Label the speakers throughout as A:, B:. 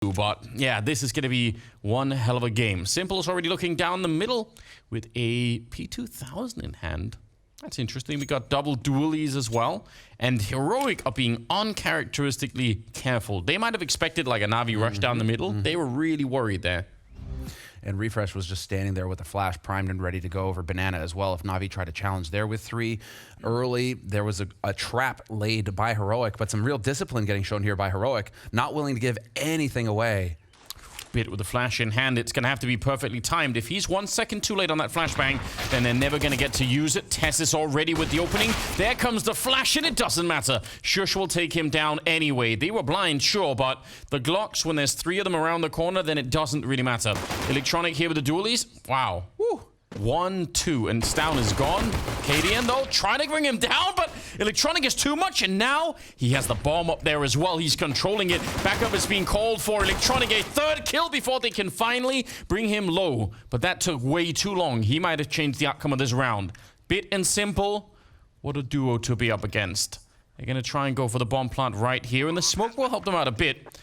A: But yeah, this is going to be one hell of a game. Simple's already looking down the middle with a P2000 in hand. That's interesting. We got double dualies as well. And Heroic are being uncharacteristically careful. They might have expected like a Na'Vi rush down the middle. They were really worried there.
B: And refrezh was just standing there with the flash primed and ready to go over banana as well. If Na'Vi tried to challenge there with 3 early, there was a trap laid by Heroic, but some real discipline getting shown here by Heroic, not willing to give anything away.
A: Bit with the flash in hand, it's going to have to be perfectly timed. If he's 1 second too late on that flashbang, then they're never going to get to use it. TeSeS already with the opening. There comes the flash, and it doesn't matter. sjuush will take him down anyway. They were blind, sure, but the Glocks, when there's 3 of them around the corner, then it doesn't really matter. Electronic here with the dualies. Wow. Woo. 1, 2, and stavn is gone. cadiaN, though, trying to bring him down, but Electronic is too much, and now he has the bomb up there as well. He's controlling it. Backup is being called for. Electronic, a 3rd kill before they can finally bring him low, but that took way too long. He might have changed the outcome of this round. Bit and Simple, what a duo to be up against. They're going to try and go for the bomb plant right here, and the smoke will help them out a bit.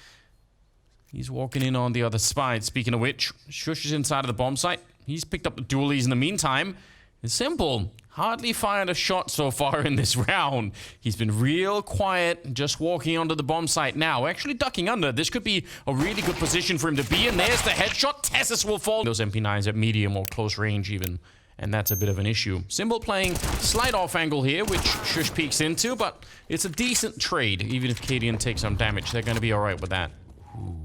A: He's walking in on the other side. Speaking of which, sjuush is inside of the bomb site. He's picked up the dualies in the meantime. It's Simple. Hardly fired a shot so far in this round. He's been real quiet, just walking onto the bomb site now. Actually ducking under. This could be a really good position for him to be in. There's the headshot. TeSeS will fall. Those MP9s at medium or close range even. And that's a bit of an issue. Simple playing slight off angle here, which sjuush peeks into, but it's a decent trade. Even if cadiaN takes some damage, they're going to be all right with that.
B: Ooh.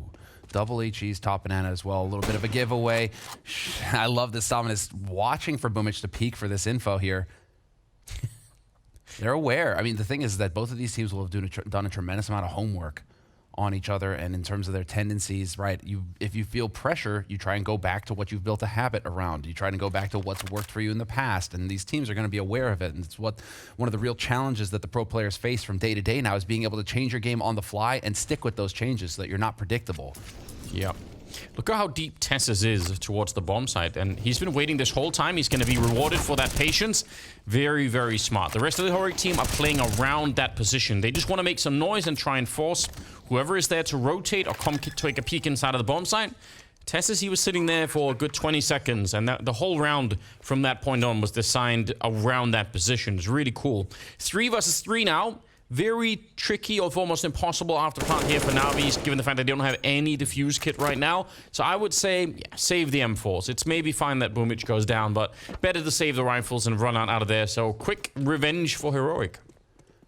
B: Double HE's top banana as well. A little bit of a giveaway. I love this. stavn is watching for Boomich to peek for this info here. They're aware. I mean, the thing is that both of these teams will have done a tremendous amount of homework on each other, and in terms of their tendencies, right? If you feel pressure, you try and go back to what you've built a habit around. You try and go back to what's worked for you in the past, and these teams are going to be aware of it. And it's one of the real challenges that the pro players face from day to day now is being able to change your game on the fly and stick with those changes so that you're not predictable.
A: Yep. Look at how deep TeSeS is towards the bomb site, and he's been waiting this whole time. He's going to be rewarded for that patience. Very, very smart. The rest of the Heroic team are playing around that position. They just want to make some noise and try and force whoever is there to rotate or come take a peek inside of the bomb site. TeSeS, he was sitting there for a good 20 seconds, and the whole round from that point on was designed around that position. It's really cool. 3 versus 3 now. Very tricky or almost impossible after plant here for Na'Vis, given the fact that they don't have any defuse kit right now. So I would say, yeah, save the M4s. It's maybe fine that Boomich goes down, but better to save the rifles and run out of there. So quick revenge for Heroic.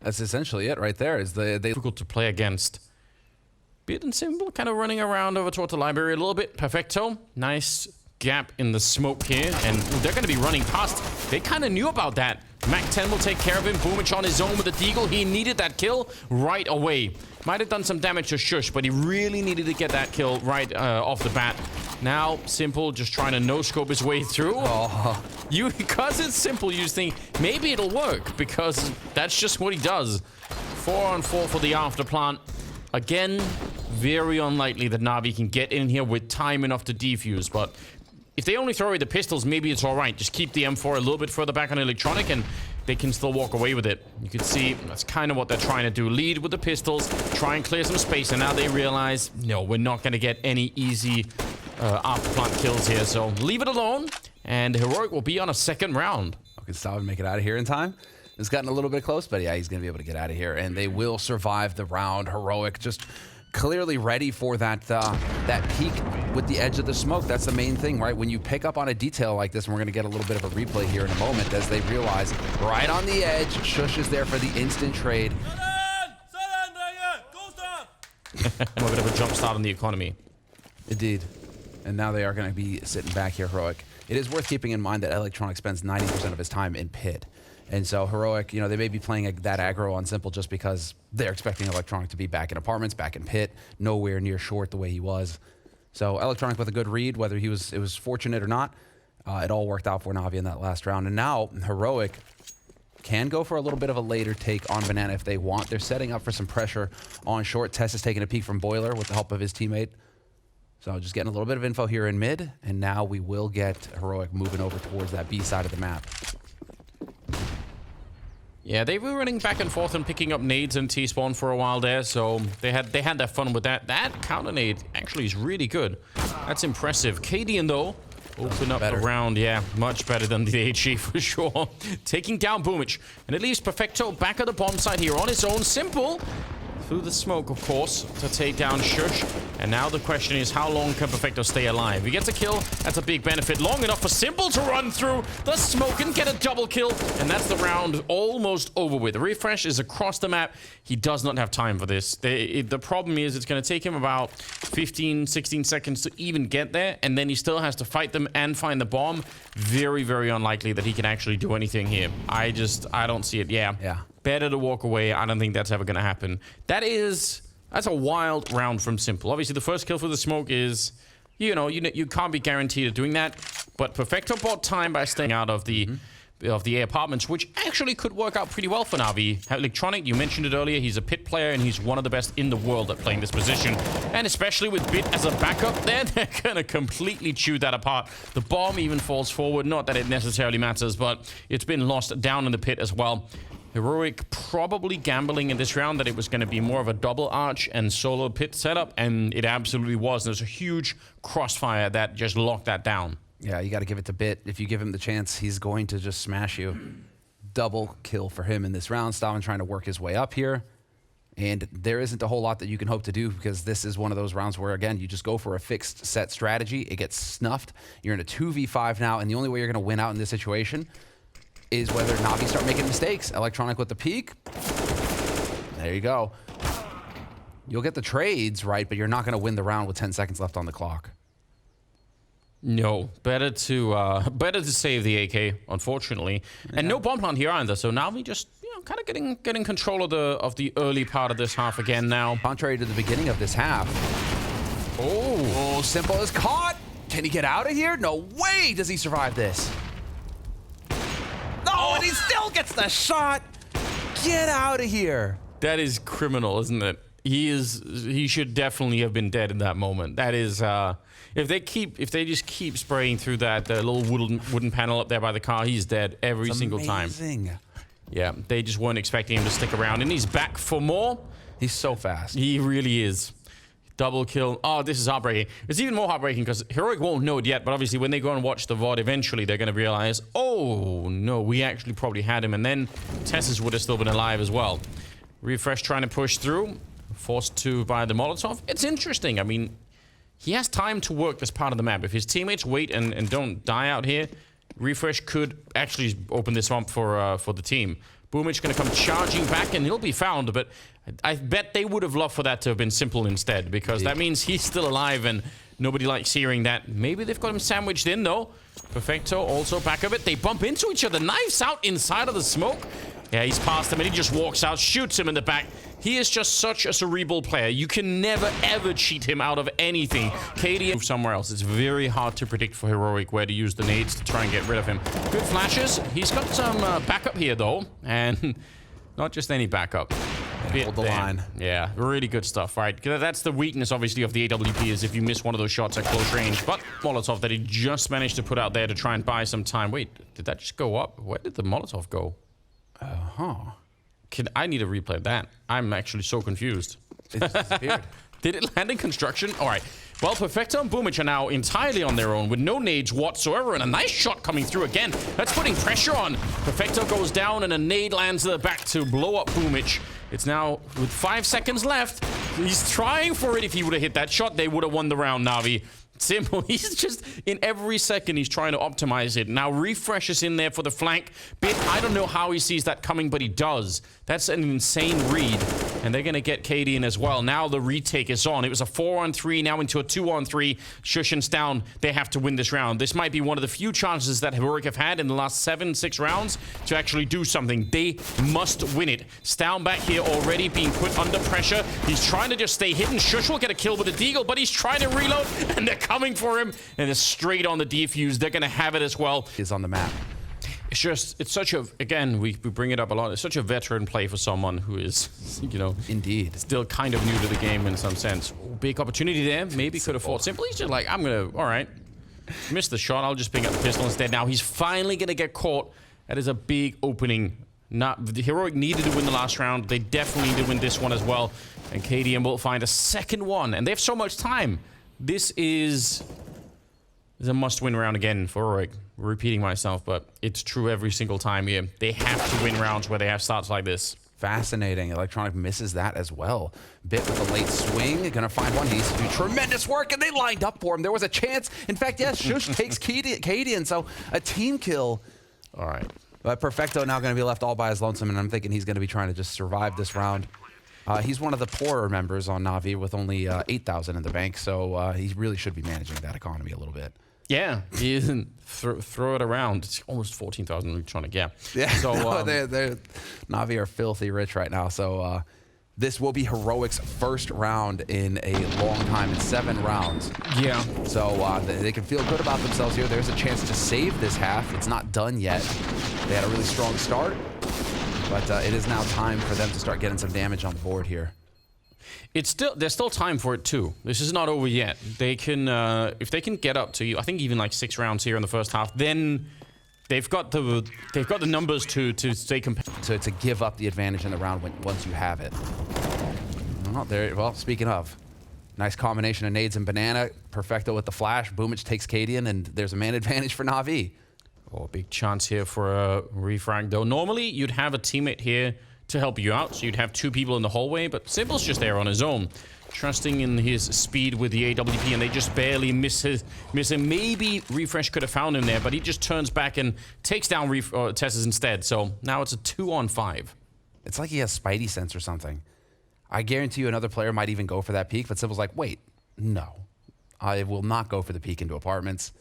B: That's essentially it right there. Is they
A: difficult to play against. Bit and Simple, kind of running around over toward the library a little bit. Perfecto, nice gap in the smoke here, and they're going to be running past. They kind of knew about that. Mac-10 will take care of him. Boomich on his own with the deagle. He needed that kill right away. Might have done some damage to sjuush, but he really needed to get that kill right off the bat. Now, Simple just trying to no-scope his way through. Oh. Because it's Simple, you just think, maybe it'll work, because that's just what he does. 4-on-4 for the after plant. Again, very unlikely that Na'Vi can get in here with time enough to defuse, but if they only throw away the pistols, maybe it's all right. Just keep the M4 a little bit further back on Electronic, and they can still walk away with it. You can see that's kind of what they're trying to do. Lead with the pistols, try and clear some space, and now they realize, no, we're not going to get any easy after-plant kills here, so leave it alone, and Heroic will be on a 2nd round.
B: Okay, stavn make it out of here in time. It's gotten a little bit close, but yeah, he's going to be able to get out of here, and they will survive the round. Heroic just clearly ready for that peak with the edge of the smoke. That's the main thing, right? When you pick up on a detail like this, and we're going to get a little bit of a replay here in a moment, as they realize right on the edge, sjuush is there for the instant trade.
A: A bit of a jump start on the economy.
B: Indeed. And now they are going to be sitting back here, Heroic. It is worth keeping in mind that Electronic spends 90% of his time in pit. And so Heroic, you know, they may be playing that aggro on Simple just because they're expecting Electronic to be back in apartments, back in pit, nowhere near short the way he was. So Electronic with a good read, whether it was fortunate or not, it all worked out for Na'Vi in that last round. And now Heroic can go for a little bit of a later take on banana if they want. They're setting up for some pressure on short. TeSeS is taking a peek from Boiler with the help of his teammate. So just getting a little bit of info here in mid, and now we will get Heroic moving over towards that B side of the map.
A: Yeah, they were running back and forth and picking up nades and T-spawn for a while there, so they had their fun with that. That counter nade actually is really good. That's impressive. cadiaN though, open up around, yeah, much better than the HE for sure. Taking down Boomich, and it leaves Perfecto back at the bomb site here on his own. Simple through the smoke, of course, to take down sjuush. And now the question is, how long can Perfecto stay alive? If he gets a kill, that's a big benefit. Long enough for Simple to run through the smoke and get a double kill. And that's the round almost over with. The refrezh is across the map. He does not have time for this. The problem is it's going to take him about 15, 16 seconds to even get there. And then he still has to fight them and find the bomb. Very, very unlikely that he can actually do anything here. I don't see it. Yeah. Better to walk away. I don't think that's ever going to happen. That's a wild round from Simple. Obviously, the first kill for the smoke is, you can't be guaranteed of doing that. But Perfecto bought time by staying out of the apartments, which actually could work out pretty well for Na'Vi. Electronic, you mentioned it earlier, he's a pit player and he's one of the best in the world at playing this position. And especially with Bit as a backup there, they're going to completely chew that apart. The bomb even falls forward. Not that it necessarily matters, but it's been lost down in the pit as well. Heroic probably gambling in this round that it was going to be more of a double arch and solo pit setup, and it absolutely was. There's a huge crossfire that just locked that down.
B: Yeah, you got to give it to Bit. If you give him the chance, he's going to just smash you. Double kill for him in this round. stavn trying to work his way up here. And there isn't a whole lot that you can hope to do, because this is one of those rounds where, again, you just go for a fixed set strategy. It gets snuffed. You're in a 2v5 now, and the only way you're going to win out in this situation is whether Na'Vi start making mistakes. Electronic with the peek. There you go. You'll get the trades, right, but you're not going to win the round with 10 seconds left on the clock.
A: No, better to save the AK, unfortunately. And no bomb plant here either, so Na'Vi just, kind of getting control of the early part of this half again now.
B: Contrary to the beginning of this half. Oh, Simple is caught. Can he get out of here? No way does he survive this. No, and he still gets the shot. Get out of here.
A: That is criminal, isn't it? He should definitely have been dead in that moment. That is, if they just keep spraying through that little wooden panel up there by the car, he's dead every single time. Yeah, they just weren't expecting him to stick around, and he's back for more.
B: He's so fast.
A: He really is. Double kill. Oh, this is heartbreaking. It's even more heartbreaking because Heroic won't know it yet, but obviously when they go and watch the VOD, eventually they're going to realize, oh, no, we actually probably had him, and then TeSeS would have still been alive as well. refrezh trying to push through, forced to by the Molotov. It's interesting. I mean, he has time to work this part of the map. If his teammates wait and don't die out here, refrezh could actually open this up for the team. Boomich going to come charging back, and he'll be found, but I bet they would have loved for that to have been Simple instead, because that means he's still alive, and nobody likes hearing that. Maybe they've got him sandwiched in, though. Perfecto also back of it. They bump into each other. Knives out inside of the smoke. Yeah, he's past him, and he just walks out, shoots him in the back. He is just such a cerebral player. You can never, ever cheat him out of anything. cadiaN move somewhere else. It's very hard to predict for Heroic where to use the nades to try and get rid of him. Good flashes. He's got some backup here, though, and not just any backup.
B: Hold the line.
A: Yeah, really good stuff, right? That's the weakness, obviously, of the AWP, is if you miss one of those shots at close range. But Molotov that he just managed to put out there to try and buy some time. Wait, did that just go up? Where did the Molotov go? I need to replay that. I'm actually so confused.
B: It just disappeared.
A: Did it land in construction? All right. Well, Perfecto and Boomich are now entirely on their own with no nades whatsoever, and a nice shot coming through again. That's putting pressure on. Perfecto goes down, and a nade lands to the back to blow up Boomich. It's now with 5 seconds left. He's trying for it. If he would have hit that shot, they would have won the round, Na'Vi. Simple. He's just, in every second, he's trying to optimize it. Now, refrezh is in there for the flank. Bit, I don't know how he sees that coming, but he does. That's an insane read. And they're going to get cadiaN as well. Now the retake is on. It was a 4-on-3, now into a 2-on-3. sjuush and stavn, they have to win this round. This might be one of the few chances that Heroic have had in the last 7-6 rounds to actually do something. They must win it. stavn back here already being put under pressure. He's trying to just stay hidden. sjuush will get a kill with a deagle, but he's trying to reload, and they're coming for him. And it's straight on the defuse. They're going to have it as well.
B: Is on the map.
A: It's just, it's such a, again, we bring it up a lot. It's such a veteran play for someone who is,
B: Indeed,
A: still kind of new to the game in some sense. Big opportunity there. Maybe could have fought Simple. He's just like, I'm going to, all right. Missed the shot. I'll just pick up the pistol instead. Now he's finally going to get caught. That is a big opening The Heroic needed to win the last round. They definitely need to win this one as well. And cadiaN will find a second one. And they have so much time. This is a must-win round again for Heroic. Repeating myself, but it's true every single time here. They have to win rounds where they have starts like this.
B: Fascinating. Electronic misses that as well. Bit with a late swing. Gonna find one. He needs to do tremendous work, and they lined up for him. There was a chance. In fact, yes, sjuush takes cadiaN, so a team kill.
A: All right.
B: But Perfecto now going to be left all by his lonesome, and I'm thinking he's going to be trying to just survive this round. He's one of the poorer members on Na'Vi with only 8,000 in the bank, so he really should be managing that economy a little bit.
A: Yeah, he isn't throw it around. It's almost 14,000 electronic. Yeah.
B: So they're Na'Vi are filthy rich right now. So this will be Heroic's first round in a long time, in 7 rounds.
A: Yeah.
B: So they can feel good about themselves here. There's a chance to save this half. It's not done yet. They had a really strong start, but it is now time for them to start getting some damage on the board here.
A: There's still time for it too. This is not over yet. They can, if they can get up to, I think even like 6 rounds here in the first half, then they've got the numbers to stay competitive.
B: To give up the advantage in the round once you have it. Well, speaking of, nice combination of nades and banana. Perfecto with the flash. Boomich takes cadiaN, and there's a man advantage for Na'Vi.
A: Oh, big chance here for a refrag though. Normally you'd have a teammate here to help you out, so you'd have 2 people in the hallway, but Simple's just there on his own, trusting in his speed with the AWP, and they just barely miss him. Maybe refrezh could have found him there, but he just turns back and takes down TeSeS instead. So now it's a 2-on-5.
B: It's like he has Spidey sense or something. I guarantee you another player might even go for that peek, but Simple's like, wait, no. I will not go for the peek into apartments.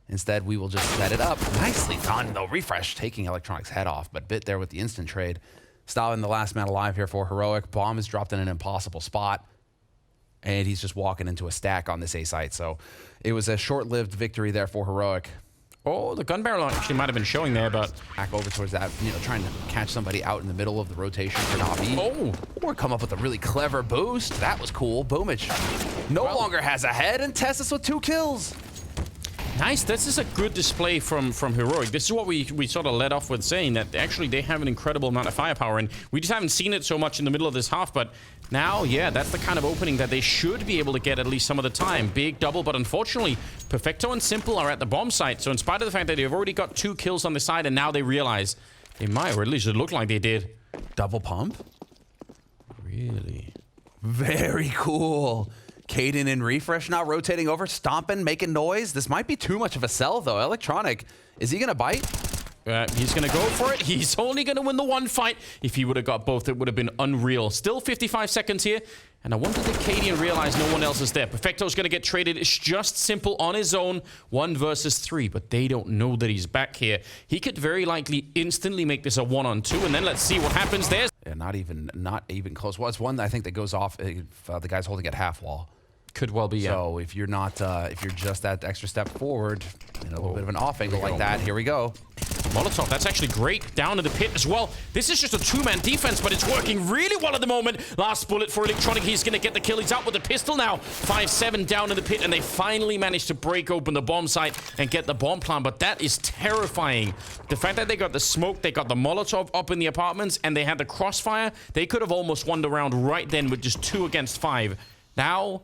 B: Instead, we will just set it up. Nicely done, though. refrezh taking Electronic's head off, but bit there with the instant trade. stavn, the last man alive here for Heroic. Bomb is dropped in an impossible spot, and he's just walking into a stack on this A site. So it was a short-lived victory there for Heroic.
A: Oh, the gun barrel actually might have been showing there, but
B: back over towards that, trying to catch somebody out in the middle of the rotation for Na'Vi.
A: Oh,
B: or come up with a really clever boost. That was cool. Boomich no longer has a head, and TeSeS with 2 kills.
A: Nice. This is a good display from Heroic. This is what we sort of led off with saying, that actually they have an incredible amount of firepower, and we just haven't seen it so much in the middle of this half. But now, yeah, that's the kind of opening that they should be able to get at least some of the time. Big double, but unfortunately, Perfecto and Simple are at the bomb site. So in spite of the fact that they've already got 2 kills on the side, and now they realize they might, or at least it looked like they did.
B: Double pump?
A: Really?
B: Very cool. cadiaN and refrezh now rotating over, stomping, making noise. This might be too much of a sell, though. Electronic, is he going to bite?
A: He's going to go for it. He's only going to win the one fight. If he would have got both, it would have been unreal. Still 55 seconds here. And I wonder if cadiaN realize no one else is there. Perfecto's going to get traded. It's just Simple on his own. 1 versus 3, but they don't know that he's back here. He could very likely instantly make this a 1-on-2, and then let's see what happens there.
B: Yeah, not even close. Well, it's one I think that goes off if the guy's holding at half wall.
A: Could well be, yeah.
B: So if you're not, if you're just that extra step forward, a little bit of an off angle like that, here we go.
A: Molotov, that's actually great. Down to the pit as well. This is just a 2-man defense, but it's working really well at the moment. Last bullet for Electronic. He's going to get the kill. He's out with the pistol now. 5-7 down in the pit, and they finally managed to break open the bomb site and get the bomb plant, but that is terrifying. The fact that they got the smoke, they got the Molotov up in the apartments, and they had the crossfire, they could have almost won the round right then with just 2 against 5. Now,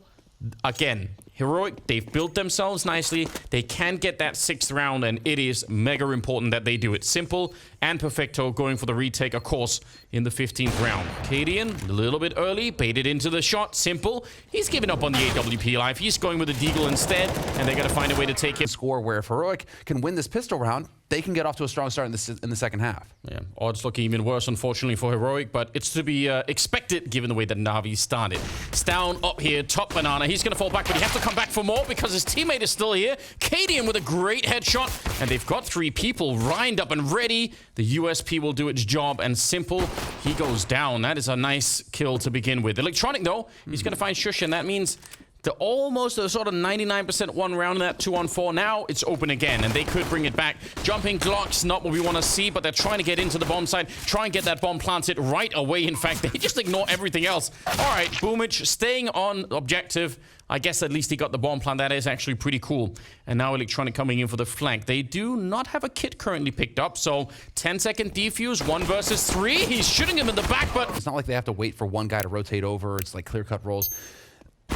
A: again, Heroic, they've built themselves nicely. They can get that 6th round, and it is mega important that they do it. Simple and Perfecto going for the retake, of course, in the 15th round. cadiaN, a little bit early, baited into the shot. Simple, he's giving up on the AWP life. He's going with the Deagle instead, and they're going to find a way to take it.
B: Score where if Heroic can win this pistol round, they can get off to a strong start in the second half.
A: Yeah, odds looking even worse, unfortunately, for Heroic, but it's to be expected given the way that Na'Vi started. stavn up here, top banana. He's going to fall back, but he has to come back for more because his teammate is still here. cadiaN with a great headshot, and they've got 3 people lined up and ready. The USP will do its job, and Simple, he goes down. That is a nice kill to begin with. Electronic, though, he's going to find sjuush, and that means They're almost a sort of 99% one round in that 2-on-4. Now it's open again, and they could bring it back. Jumping Glocks, not what we want to see, but they're trying to get into the bomb site, try and get that bomb planted right away. In fact, they just ignore everything else. All right, Boomich staying on objective. I guess at least he got the bomb plant. That is actually pretty cool. And now Electronic coming in for the flank. They do not have a kit currently picked up, so 10-second defuse, 1 versus 3. He's shooting him in the back, but...
B: It's not like they have to wait for one guy to rotate over. It's like clear-cut rolls.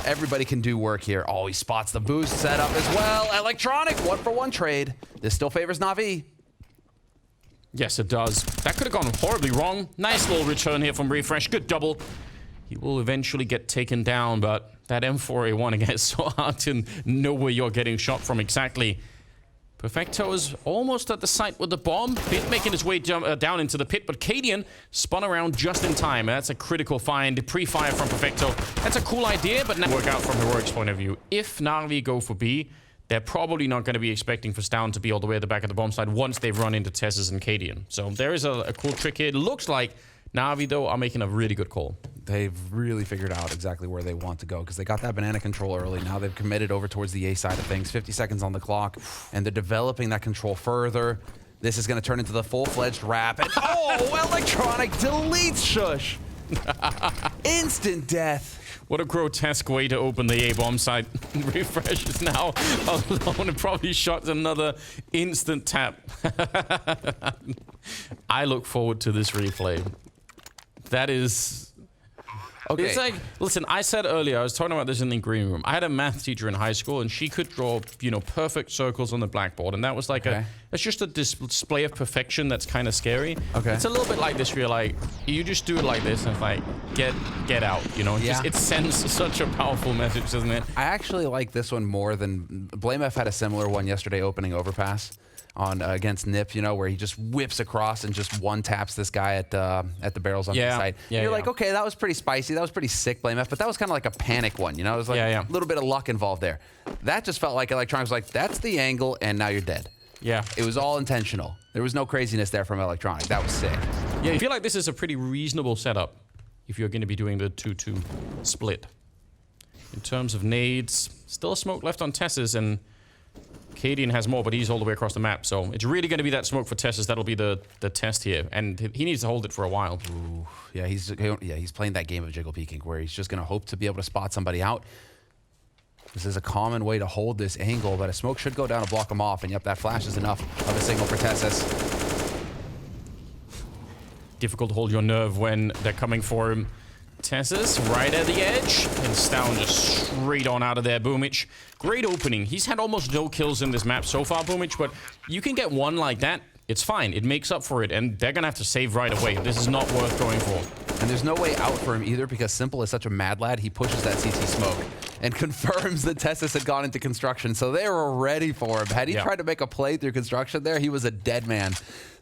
B: Everybody can do work here. Oh, he spots the boost setup as well. Electronic, 1-for-1 trade. This still favors Na'Vi.
A: Yes, it does. That could have gone horribly wrong. Nice little return here from refrezh. Good double. He will eventually get taken down, but that M4A1 again is so hard to know where you're getting shot from exactly. Perfecto is almost at the site with the bomb. Bit making his way down into the pit, but cadiaN spun around just in time. That's a critical find. Pre-fire from Perfecto. That's a cool idea, but now work out from Heroic's point of view. If Na'Vi go for B, they're probably not going to be expecting for stavn to be all the way at the back of the bomb side once they've run into TeSeS and cadiaN. So there is a cool trick here. It looks like Na'Vi, though, are making a really good call.
B: They've really figured out exactly where they want to go because they got that banana control early. Now they've committed over towards the A side of things. 50 seconds on the clock, and they're developing that control further. This is going to turn into the full-fledged wrap. And oh, Electronic deletes sjuush. Instant death.
A: What a grotesque way to open the A bomb site. refrezh is now alone and probably shot another instant tap. I look forward to this replay. That is... Okay. It's like, listen, I said earlier, I was talking about this in the green room. I had a math teacher in high school, and she could draw, you know, perfect circles on the blackboard. And that was like it's just a display of perfection that's kind of scary. Okay. It's a little bit like this, where you're like, you just do it like this, and it's like, get out, you know? It sends such a powerful message, doesn't it?
B: I actually like this one more than... BlameF had a similar one yesterday opening Overpass on against Nip, you know, where he just whips across and just one-taps this guy at the barrels on the side. You're like, okay, that was pretty spicy. That was pretty sick, BlameF, but that was kind of like a panic one, you know? It was like a little bit of luck involved there. That just felt like Electronic was like, that's the angle, and now you're dead. Yeah. It was all intentional. There was no craziness there from Electronic. That was sick.
A: Yeah, I feel like this is a pretty reasonable setup if you're going to be doing the 2-2 split. In terms of nades, still a smoke left on TeSeS, and cadiaN has more, but he's all the way across the map. So it's really going to be that smoke for TeSeS. That'll be the test here. And he needs to hold it for a while.
B: Ooh, yeah, he's playing that game of jiggle peeking where he's just going to hope to be able to spot somebody out. This is a common way to hold this angle, but a smoke should go down to block him off. And yep, that flash is enough of a signal for TeSeS.
A: Difficult to hold your nerve when they're coming for him. TeSeS right at the edge, and stavn just straight on out of there. Boomich, great opening. He's had almost no kills in this map so far, Boomich, but you can get one like that, it's fine. It makes up for it, and they're gonna have to save right away. This is not worth going for.
B: And there's no way out for him either because Simple is such a mad lad, he pushes that CT smoke and confirms that TeSeS had gone into construction, so they were ready for him. Had he tried to make a play through construction there, he was a dead man.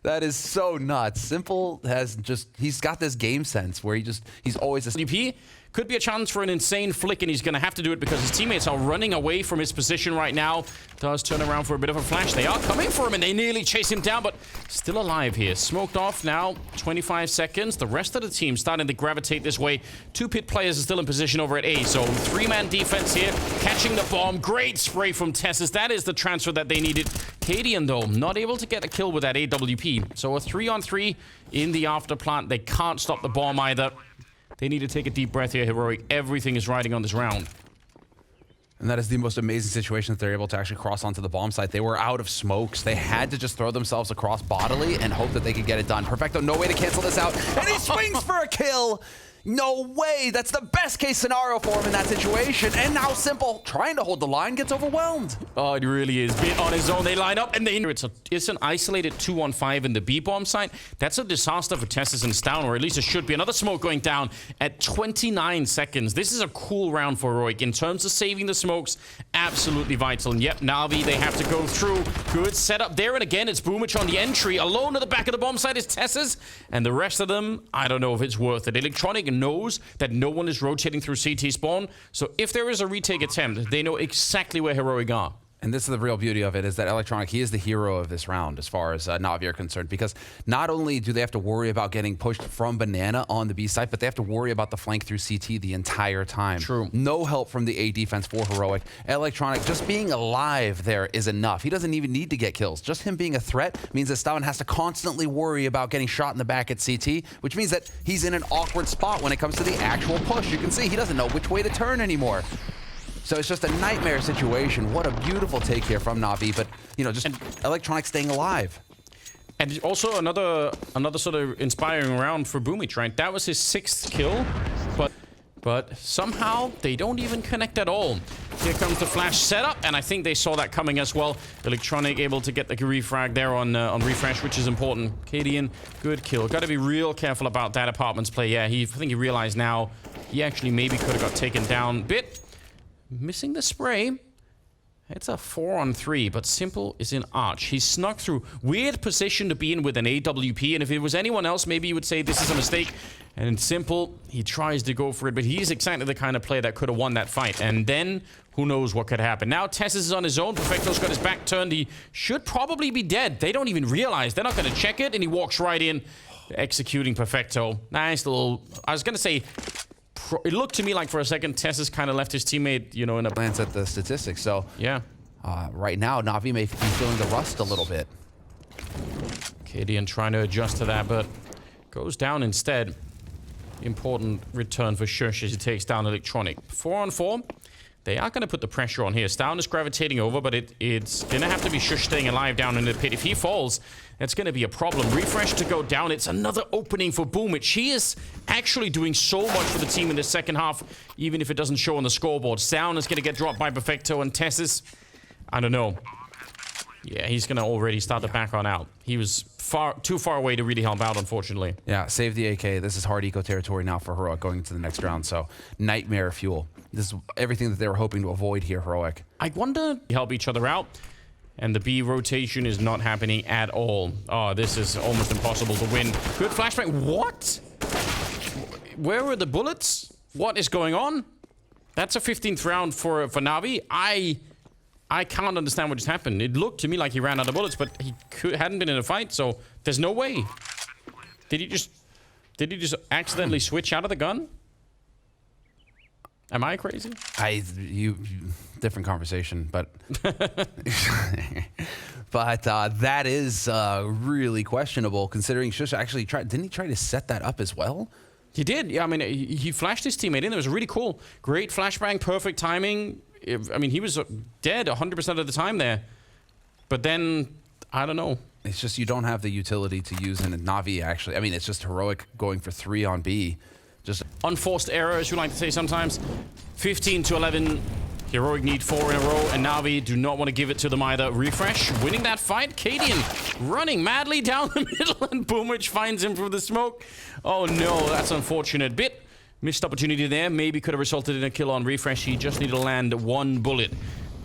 B: That is so nuts. Simple has he's got this game sense where he's always a...
A: WP could be a chance for an insane flick, and he's going to have to do it because his teammates are running away from his position right now. Does turn around for a bit of a flash. They are coming for him, and they nearly chase him down, but still alive here. Smoked off now, 25 seconds. The rest of the team starting to gravitate this way. 2 pit players are still in position over at A, so 3-man defense here. Catching the bomb. Great spray from TeSeS. That is the transfer that they needed. cadiaN, though, not able to get a kill with that AWP. So a 3-on-3 in the after plant. They can't stop the bomb either. They need to take a deep breath here, Heroic. Everything is riding on this round.
B: And that is the most amazing situation that they're able to actually cross onto the bomb site. They were out of smokes. They had to just throw themselves across bodily and hope that they could get it done. Perfecto, no way to cancel this out. And he swings for a kill. No way. That's the best case scenario for him in that situation. And now Simple, trying to hold the line, gets overwhelmed.
A: Oh, it really is. Bit on his own. They line up, and it's an isolated 2-on-5 in the B bomb site. That's a disaster for TeSeS and stavn, or at least it should be. Another smoke going down at 29 seconds. This is a cool round for Heroic. In terms of saving the smokes, absolutely vital. And yep, Na'Vi, they have to go through. Good setup there. And again, it's Boomich on the entry. Alone at the back of the bomb site is TeSeS. And the rest of them, I don't know if it's worth it. Electronic knows that no one is rotating through CT spawn, so if there is a retake attempt, they know exactly where Heroic are.
B: And this is the real beauty of it, is that Electronic, he is the hero of this round as far as Na'Vi are concerned, because not only do they have to worry about getting pushed from Banana on the B side, but they have to worry about the flank through CT the entire time.
A: True.
B: No help from the A defense for Heroic. Electronic, just being alive there is enough. He doesn't even need to get kills. Just him being a threat means that stavn has to constantly worry about getting shot in the back at CT, which means that he's in an awkward spot when it comes to the actual push. You can see he doesn't know which way to turn anymore. So it's just a nightmare situation. What a beautiful take here from Na'Vi, but you know, just Electronic staying alive.
A: And also another sort of inspiring round for Boomich, right? That was his 6th kill, but somehow they don't even connect at all. Here comes the flash setup, and I think they saw that coming as well. Electronic able to get the refrag there on refresh, which is important. cadiaN, good kill. Got to be real careful about that apartments play. Yeah, I think he realized now he actually maybe could have got taken down a bit. Missing the spray. It's a 4-on-3, but Simple is in arch. He snuck through. Weird position to be in with an AWP, and if it was anyone else, maybe you would say this is a mistake. And Simple, he tries to go for it, but he's exactly the kind of player that could have won that fight. And then, who knows what could happen. Now, TeSeS is on his own. Perfecto's got his back turned. He should probably be dead. They don't even realize. They're not going to check it, and he walks right in, executing Perfecto. Nice little... I was going to say... It looked to me like for a second TeSeS kind of left his teammate, you know, in a
B: glance at the statistics. So
A: yeah,
B: right now Na'Vi may be feeling the rust a little bit.
A: cadiaN trying to adjust to that, but goes down instead. Important return for sjuush as he takes down Electronic. 4-on-4. They are going to put the pressure on here. stavn is gravitating over, but it's going to have to be sjuush staying alive down in the pit. If he falls, that's going to be a problem. Refrezh to go down. It's another opening for Boomich. He is actually doing so much for the team in the second half, even if it doesn't show on the scoreboard. stavn is going to get dropped by Perfecto, and TeSeS, I don't know. Yeah, he's going to already start to back on out. He was too far away to really help out, unfortunately.
B: Yeah, save the AK. This is hard eco territory now for Heroic going into the next round, so nightmare fuel. This is everything that they were hoping to avoid here, Heroic.
A: I wonder help each other out, and the B rotation is not happening at all. Oh, this is almost impossible to win. Good flashbang. What? Where were the bullets? What is going on? That's a 15th round for Na'Vi. I can't understand what just happened. It looked to me like he ran out of bullets, but he hadn't been in a fight, so there's no way. Did he just accidentally switch out of the gun? Am I crazy?
B: Different conversation, but but that is really questionable considering sjuush actually didn't he try to set that up as well?
A: He did. Yeah, I mean, he flashed his teammate in. It was really cool. Great flashbang, perfect timing. I mean, he was dead 100% of the time there. But then, I don't know.
B: It's just you don't have the utility to use in a Na'Vi, actually. I mean, it's just Heroic going for 3 on B. Just
A: unforced error, as you like to say sometimes. 15-11. Heroic need 4 in a row, and Na'Vi do not want to give it to them either. refrezh winning that fight. cadiaN running madly down the middle, and Boomich finds him through the smoke. Oh no, that's unfortunate. Missed opportunity there. Maybe could have resulted in a kill on refrezh. He just needed to land 1 bullet.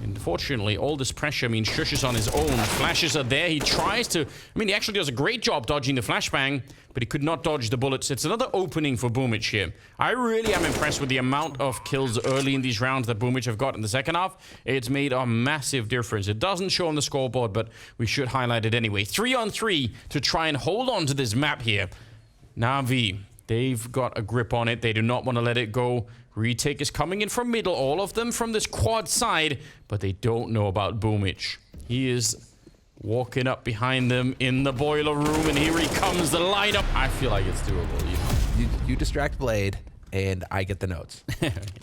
A: Unfortunately, all this pressure means sjuush is on his own. Flashes are there. He tries to... I mean, he actually does a great job dodging the flashbang, but he could not dodge the bullets. It's another opening for Boomich here. I really am impressed with the amount of kills early in these rounds that Boomich have got in the second half. It's made a massive difference. It doesn't show on the scoreboard, but we should highlight it anyway. 3-on-3 to try and hold on to this map here. Na'Vi, they've got a grip on it. They do not want to let it go. Retake is coming in from middle, all of them from this quad side, but they don't know about Boomich. He is walking up behind them in the boiler room, and here he comes, the lineup. I feel like it's doable, you know.
B: You distract Blade, and I get the notes.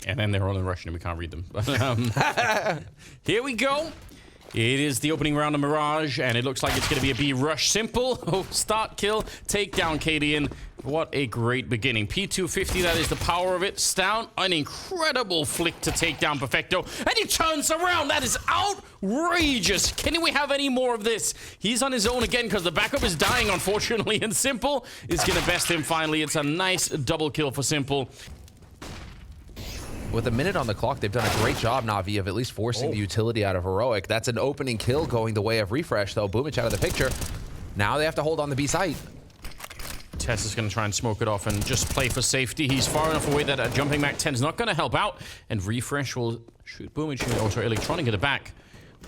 A: And then they're all in Russian, and we can't read them. But, here we go. It is the opening round of Mirage, and it looks like it's going to be a B rush. Simple. Oh, start, kill, take down cadiaN. What a great beginning. P250, that is the power of it. stavn, an incredible flick to take down Perfecto. And he turns around. That is outrageous. Can we have any more of this? He's on his own again because the backup is dying, unfortunately. And Simple is going to best him finally. It's a nice double kill for Simple.
B: With a minute on the clock, they've done a great job, Na'Vi, of at least forcing the utility out of Heroic. That's an opening kill going the way of refrezh, though. Boomich out of the picture. Now they have to hold on the B site.
A: TeSeS is going to try and smoke it off and just play for safety. He's far enough away that jumping back 10 is not going to help out. And refrezh will shoot Boomich. Oh, sorry, Electronic at the back.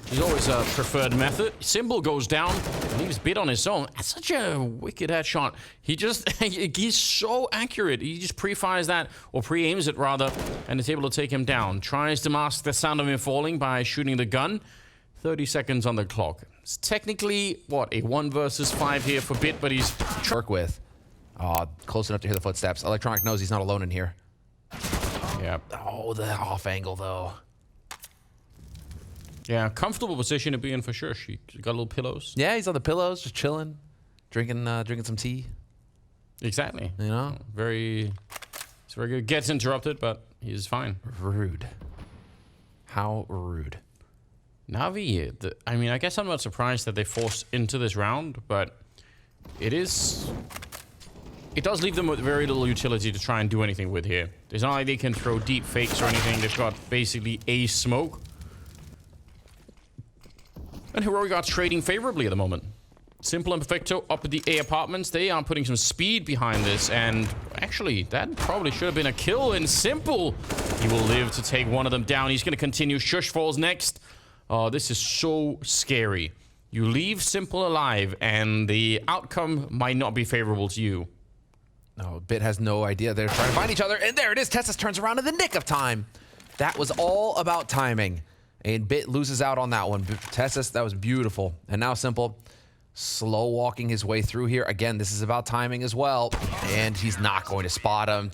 A: There's always a preferred method. Symbol goes down, leaves Bit on his own. That's such a wicked headshot. He just, he's so accurate. He just pre-fires that, or pre-aims it rather, and is able to take him down. Tries to mask the sound of him falling by shooting the gun. 30 seconds on the clock. It's technically, what, a 1 versus 5 here for Bit, but he's...
B: Work with. Close enough to hear the footsteps. Electronic knows he's not alone in here.
A: Yeah.
B: Oh, the off angle, though.
A: Yeah, comfortable position to be in for sure. She got little pillows.
B: Yeah, he's on the pillows, just chilling, drinking some tea.
A: Exactly.
B: You know,
A: it's very good. Gets interrupted, but he's fine.
B: Rude. How rude.
A: Navi, I mean, I guess I'm not surprised that they forced into this round, but it does leave them with very little utility to try and do anything with here. It's not like they can throw deep fakes or anything. They've got basically a smoke. And Heroic are trading favorably at the moment. Simple and Perfecto up at the A apartments. They are putting some speed behind this. And actually, that probably should have been a kill in Simple. He will live to take one of them down. He's going to continue. sjuush falls next. Oh, this is so scary. You leave Simple alive, and the outcome might not be favorable to you.
B: No, Bit has no idea. They're trying to find each other. And there it is. TeSeS turns around in the nick of time. That was all about timing. And Bit loses out on that one. TeSeS, that was beautiful. And now Simple, slow walking his way through here. Again, this is about timing as well. And he's not going to spot him.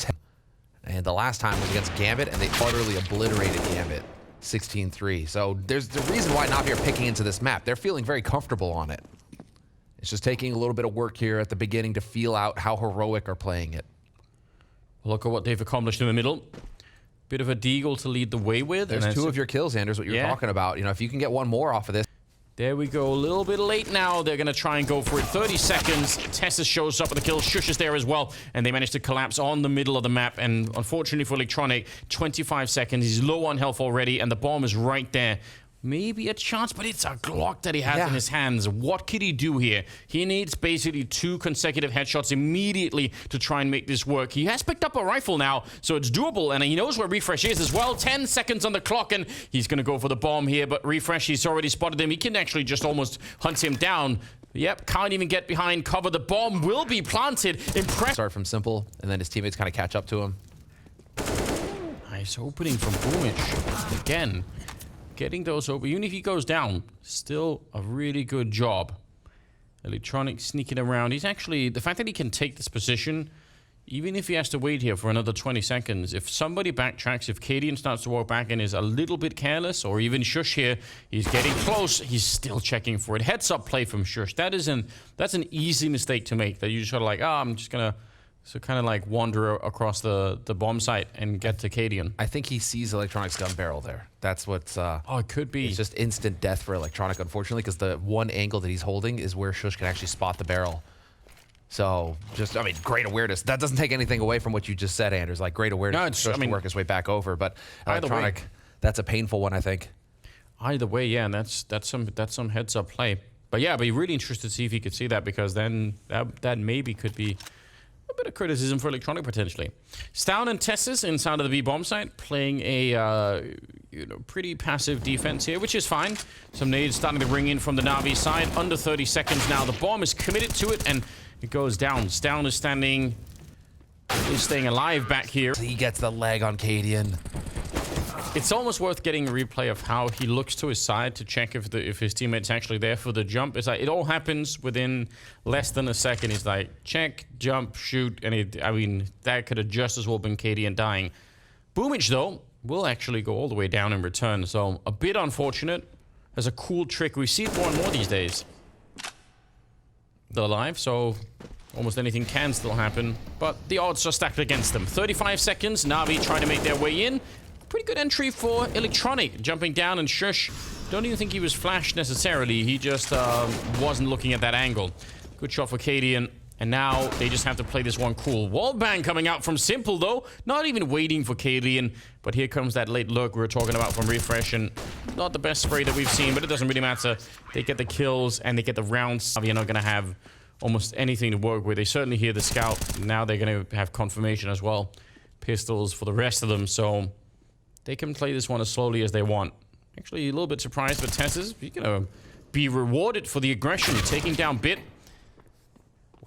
B: And the last time was against Gambit, and they utterly obliterated Gambit. 16-3. So there's the reason why Navi are picking into this map. They're feeling very comfortable on it. It's just taking a little bit of work here at the beginning to feel out how Heroic are playing it.
A: Look at what they've accomplished in the middle. Bit of a deagle to lead the way with.
B: There's 2 of your kills, Anders, what you're talking about. You know, if you can get 1 more off of this.
A: There we go. A little bit late now. They're going to try and go for it. 30 seconds. TeSeS shows up with the kill. sjuush is there as well. And they managed to collapse on the middle of the map. And unfortunately for Electronic, 25 seconds. He's low on health already. And the bomb is right there. Maybe a chance, but it's a Glock that he has in his hands. What could he do here? He needs basically 2 consecutive headshots immediately to try and make this work. He has picked up a rifle now, so it's doable, and he knows where refrezh is as well. 10 seconds on the clock, and he's going to go for the bomb here, but refrezh, he's already spotted him. He can actually just almost hunt him down. Yep, can't even get behind cover. The bomb will be planted. Impressive.
B: Start from Simple, and then his teammates kind of catch up to him.
A: Nice opening from Boomich. Again. Getting those over, even if he goes down, still a really good job. Electronic sneaking around. He's actually, the fact that he can take this position, even if he has to wait here for another 20 seconds, if somebody backtracks, if cadiaN starts to walk back and is a little bit careless, or even sjuush here, he's getting close, he's still checking for it. Heads up play from sjuush. That's an easy mistake to make, that you just sort of like, I'm just gonna, so kind of like wander across the bomb site and get to cadiaN.
B: I think he sees Electronic's gun barrel there. That's what's...
A: oh, it could be.
B: It's just instant death for Electronic, unfortunately, because the one angle that he's holding is where sjuush can actually spot the barrel. So, just, I mean, great awareness. That doesn't take anything away from what you just said, Anders. Like, great awareness.
A: No,
B: sjuush to work his way back over, but Electronic,
A: way,
B: that's a painful one, I think.
A: Either way, yeah, and that's some heads-up play. But yeah, I'd be really interested to see if he could see that, because then that maybe could be a bit of criticism for Electronic, potentially. stavn and TeSeS inside of the B bomb site, playing a pretty passive defense here, which is fine. Some nades starting to ring in from the Navi side. Under 30 seconds now. The bomb is committed to it, and it goes down. stavn is standing, is staying alive back here.
B: He gets the leg on cadiaN.
A: It's almost worth getting a replay of how he looks to his side to check if his teammate's actually there for the jump. It's like it all happens within less than a second. He's like, check, jump, shoot, and I mean, that could have just as well been cadiaN dying. Boomich, though, will actually go all the way down in return, so a bit unfortunate. There's a cool trick. We see it more and more these days. They're alive, so almost anything can still happen, but the odds are stacked against them. 35 seconds, Navi trying to make their way in. Pretty good entry for Electronic, jumping down, and sjuush. Don't even think he was flashed necessarily. He just wasn't looking at that angle. Good shot for cadiaN. And now they just have to play this one cool. Wallbang coming out from Simple, though. Not even waiting for cadiaN. But here comes that late look we were talking about from refrezh. And not the best spray that we've seen, but it doesn't really matter. They get the kills and they get the rounds. They're not going to have almost anything to work with. They certainly hear the scout. Now they're going to have confirmation as well. Pistols for the rest of them. So they can play this one as slowly as they want. Actually, a little bit surprised, but TeSeS, you're going to be rewarded for the aggression, taking down Bit.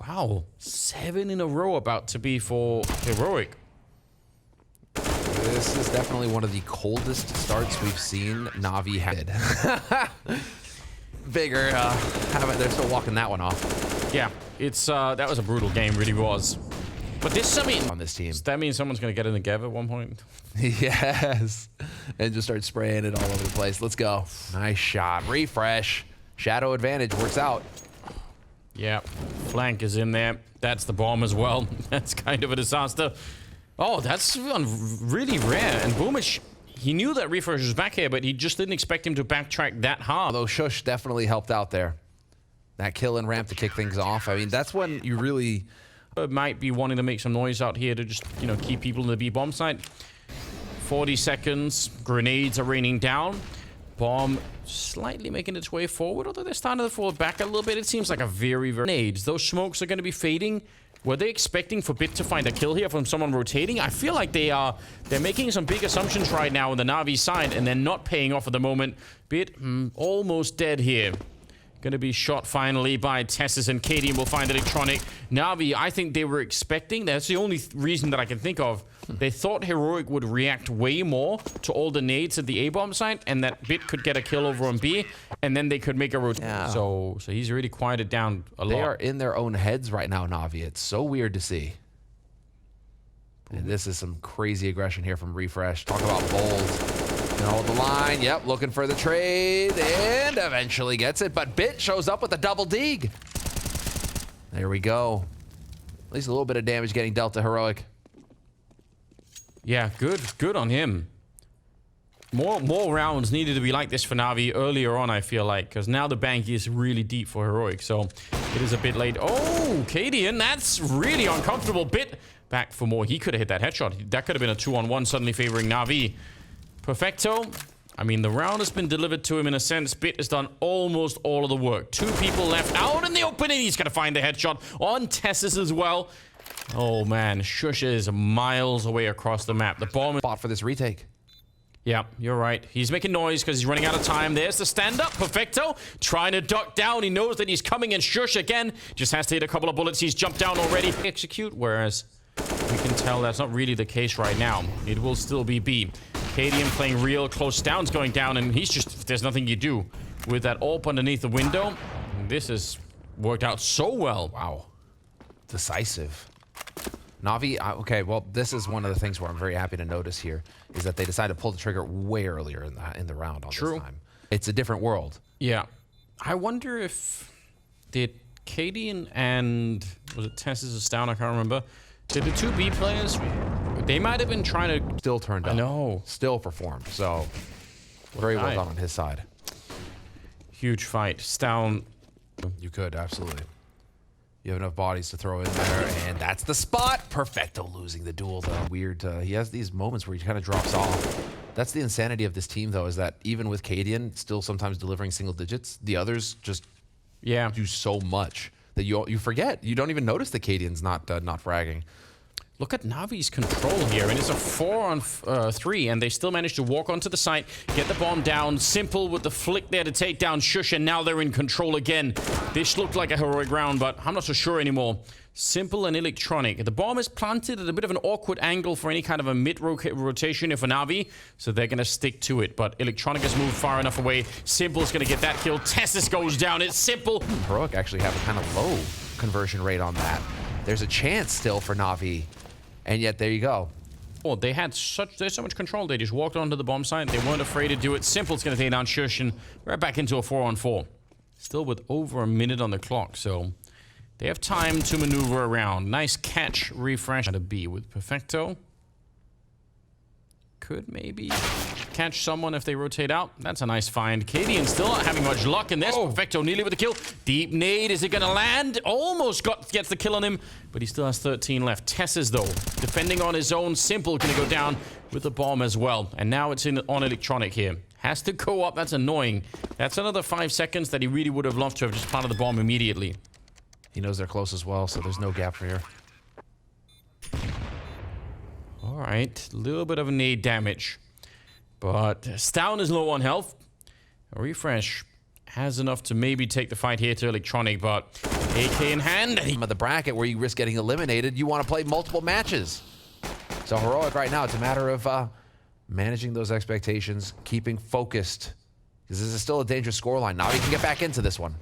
A: Wow, 7 in a row about to be for Heroic.
B: This is definitely one of the coldest starts we've seen Na'Vi had. Bigger, they're still walking that one off.
A: Yeah, it's that was a brutal game, really was. But this, I mean,
B: on this team.
A: Does that mean someone's going to get in together at one point?
B: Yes. And just start spraying it all over the place. Let's go. Nice shot. Refresh. Shadow advantage works out.
A: Yeah, flank is in there. That's the bomb as well. That's kind of a disaster. Oh, that's really rare. And Boomish, he knew that refrezh was back here, but he just didn't expect him to backtrack that hard.
B: Although sjuush definitely helped out there. That kill and ramp to kick things off. I mean, that's when you really...
A: might be wanting to make some noise out here to just, you know, keep people in the B bomb site. 40 seconds. Grenades are raining down. Bomb slightly making its way forward, although they're starting to fall back a little bit. It seems like a very grenades. Those smokes are going to be fading. Were they expecting for Bit to find a kill here from someone rotating? I feel like they're making some big assumptions right now on the Na'Vi side, and they're not paying off at the moment. Bit almost dead here. Going to be shot finally by TeSeS, and cadiaN will find electronic. Na'Vi, I think they were expecting, that's the only reason that I can think of. They thought Heroic would react way more to all the nades at the A-bomb site, and that Bit could get a kill over on B, and then they could make a rotation.
B: Yeah.
A: So he's really quieted down a lot.
B: They are in their own heads right now, Na'Vi. It's so weird to see. And this is some crazy aggression here from refrezh. Talk about bold. Gonna hold the line. Yep, looking for the trade, and eventually gets it. But Bit shows up with a double dig. There we go. At least a little bit of damage getting dealt to Heroic.
A: Yeah, good on him. More rounds needed to be like this for Na'Vi earlier on, I feel like, because now the bank is really deep for Heroic, so it is a bit late. Oh, cadiaN, that's really uncomfortable. Bit back for more. He could have hit that headshot. That could have been a 2-on-1 suddenly favoring Na'Vi. Perfecto. I mean, the round has been delivered to him in a sense. Bit has done almost all of the work. 2 people left out in the opening. He's going to find the headshot on TeSeS as well. Oh, man. sjuush is miles away across the map. The bomb is...
B: Fought for this retake.
A: Yeah, you're right. He's making noise because he's running out of time. There's the stand-up. Perfecto. Trying to duck down. He knows that he's coming in. sjuush again. Just has to hit a couple of bullets. He's jumped down already. Execute, whereas we can tell that's not really the case right now. It will still be B. cadiaN playing real close. Stavn's going down, and he's just... There's nothing you do with that AWP underneath the window. This has worked out so well.
B: Wow. Decisive. Na'Vi, okay, well, this is one of the things where I'm very happy to notice here, is that they decided to pull the trigger way earlier in the round on this time. It's a different world.
A: Yeah. I wonder if... Did cadiaN and... Was it TeSeS or stavn? I can't remember. Did the 2 B players... They might have been trying to...
B: Still turned up.
A: I know.
B: Still performed, so... Very well done on his side.
A: Huge fight. stavn...
B: You could, absolutely. You have enough bodies to throw in there, and that's the spot. Perfecto losing the duel, though. Weird. He has these moments where he kind of drops off. That's the insanity of this team, though, is that even with cadiaN still sometimes delivering single digits, the others just do so much that you forget. You don't even notice that cadiaN's not fragging.
A: Look at Na'Vi's control here, and it's a 4-on-3, and they still managed to walk onto the site, get the bomb down. Simple with the flick there to take down sjuush, and now they're in control again. This looked like a heroic round, but I'm not so sure anymore. Simple and electronic. The bomb is planted at a bit of an awkward angle for any kind of a mid-rotation for Na'Vi, so they're going to stick to it. But electronic has moved far enough away. Simple's going to get that kill. TeSeS goes down. It's Simple.
B: Heroic actually have a kind of low conversion rate on that. There's a chance still for Na'Vi. And yet, there you go.
A: Oh, there's so much control. They just walked onto the bomb site. They weren't afraid to do it. Simple's going to take down sjuush, and right back into a 4-on-4. Still with over a minute on the clock, so they have time to maneuver around. Nice catch, refresh. At a B with Perfecto. Could maybe catch someone if they rotate out. That's a nice find. cadiaN still not having much luck in this. Perfecto nearly with the kill. Deep nade. Is it going to land? Almost gets the kill on him, but he still has 13 left. TeSeS, though, defending on his own. Simple going to go down with the bomb as well. And now it's on electronic here. Has to go up. That's annoying. That's another 5 seconds that he really would have loved to have just planted the bomb immediately.
B: He knows they're close as well, so there's no gap for here.
A: All right, a little bit of nade damage. But stavn is low on health. refrezh has enough to maybe take the fight here to Electronic, but AK in hand.
B: Of the bracket where you risk getting eliminated, you want to play multiple matches. So Heroic right now, it's a matter of managing those expectations, keeping focused, because this is still a dangerous scoreline. Now you can get back into this one.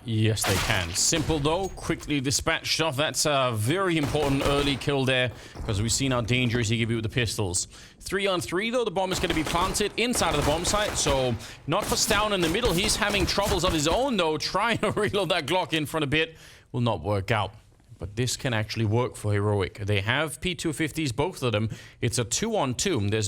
A: Yes, they can. Simple, though. Quickly dispatched off. That's a very important early kill there, because we've seen how dangerous he can be with the pistols. 3-on-3, though. The bomb is going to be planted inside of the bomb site, so not for stavn in the middle. He's having troubles of his own, though. Trying to reload that Glock in front a bit will not work out. But this can actually work for Heroic. They have P250s, both of them. It's a 2-on-2. There's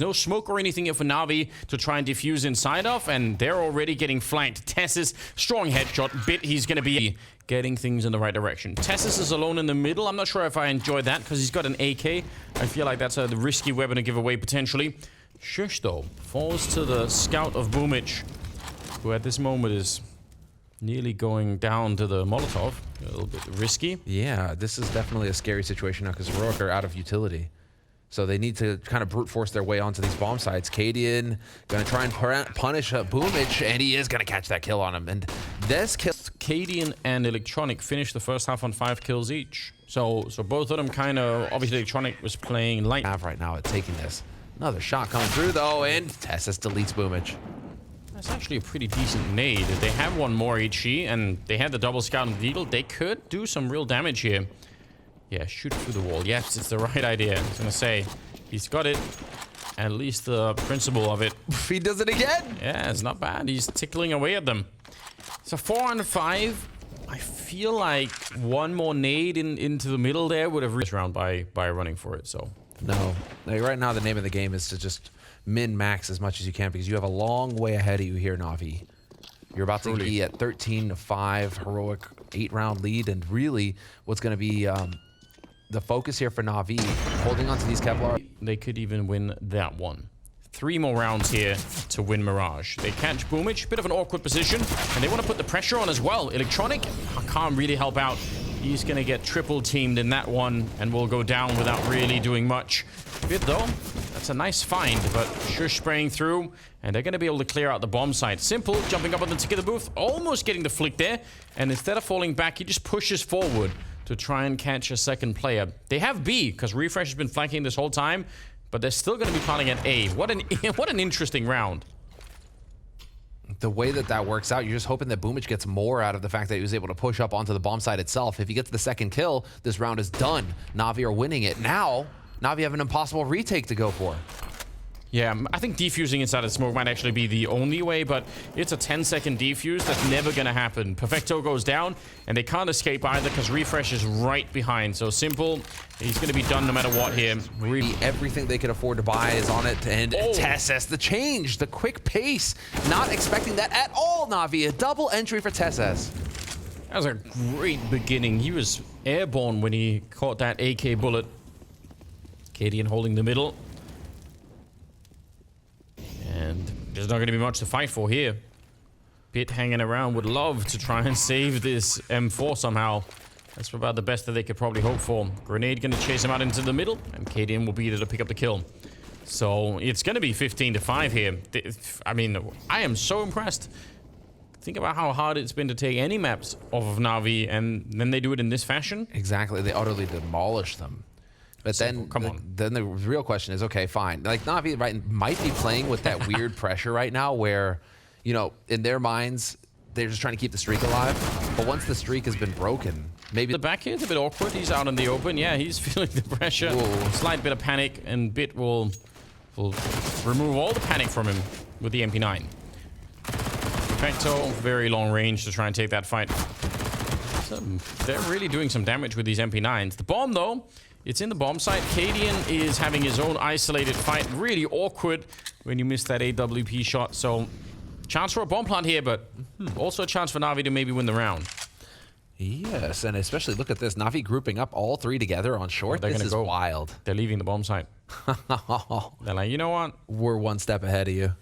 A: no smoke or anything here for Na'Vi to try and defuse inside of, and they're already getting flanked. TeSeS, strong headshot. Bit, he's going to be getting things in the right direction. TeSeS is alone in the middle. I'm not sure if I enjoy that, because he's got an AK. I feel like that's a risky weapon to give away, potentially. sjuush, though, falls to the scout of Boomich, who at this moment is nearly going down to the Molotov. A little bit risky.
B: Yeah, this is definitely a scary situation now because Heroic are out of utility. So they need to kind of brute force their way onto these bomb sites. cadiaN going to try and punish Boomich, and he is going to catch that kill on him. And this kill...
A: cadiaN and Electronic finished the first half on 5 kills each. So both of them kind of... Obviously, Electronic was playing light.
B: Right now at taking this. Another shot coming through, though, and TeSeS deletes Boomich.
A: That's actually a pretty decent nade. They have one more HE, and they had the double scout and needle. They could do some real damage here. Yeah, shoot through the wall. Yes, it's the right idea. I was going to say, he's got it. At least the principle of it.
B: He does it again.
A: Yeah, it's not bad. He's tickling away at them. So 4-on-5. I feel like one more nade into the middle there would have reached around by running for it. So
B: no. Like right now, the name of the game is to just min-max as much as you can, because you have a long way ahead of you here, Na'Vi. You're about to be at 13-5, Heroic 8-round lead, and really what's going to be the focus here for Na'Vi, holding on to these Kevlar.
A: They could even win that one. 3 more rounds here to win Mirage. They catch Boomich, bit of an awkward position, and they want to put the pressure on as well. Electronic can't really help out. He's going to get triple teamed in that one and will go down without really doing much. Bit though, that's a nice find, but sjuush spraying through, and they're going to be able to clear out the bomb site. Simple, jumping up on the tick of the booth, almost getting the flick there, and instead of falling back, he just pushes forward to try and catch a second player. They have B, because refrezh has been flanking this whole time, but they're still going to be planning at A. What an interesting round.
B: The way that works out, you're just hoping that Boomich gets more out of the fact that he was able to push up onto the bomb site itself. If he gets the second kill, this round is done. Na'Vi are winning it. Now, Na'Vi have an impossible retake to go for.
A: Yeah, I think defusing inside of smoke might actually be the only way, but it's a 10-second defuse. That's never going to happen. Perfecto goes down, and they can't escape either because refrezh is right behind. So simple, he's going to be done no matter what here.
B: Everything they could afford to buy is on it, and TeSeS, the change, the quick pace. Not expecting that at all, Na'Vi. A double entry for TeSeS.
A: That was a great beginning. He was airborne when he caught that AK bullet. cadiaN holding the middle. And there's not going to be much to fight for here. Bit hanging around, would love to try and save this M4 somehow. That's about the best that they could probably hope for. Grenade going to chase him out into the middle, and cadiaN will be there to pick up the kill. So it's going to be 15-5 here. I mean, I am so impressed. Think about how hard it's been to take any maps off of Na'Vi, and then they do it in this fashion.
B: Exactly, they utterly demolish them. But then, then the real question is, okay, fine. Like Na'Vi might be playing with that weird pressure right now, where, you know, in their minds, they're just trying to keep the streak alive. But once the streak has been broken, maybe
A: the back here's a bit awkward. He's out in the open. Yeah, he's feeling the pressure.
B: Whoa.
A: Slight bit of panic, and Bit will remove all the panic from him with the MP9. Perfecto, very long range to try and take that fight. So they're really doing some damage with these MP9s. The bomb, though. It's in the bomb site. cadiaN is having his own isolated fight. Really awkward when you miss that AWP shot. So, chance for a bomb plant here, but also a chance for Na'Vi to maybe win the round.
B: Yes, and especially look at this. Na'Vi grouping up all 3 together on short. This is wild.
A: They're leaving the bomb site. They're like, you know what?
B: We're 1 step ahead of you.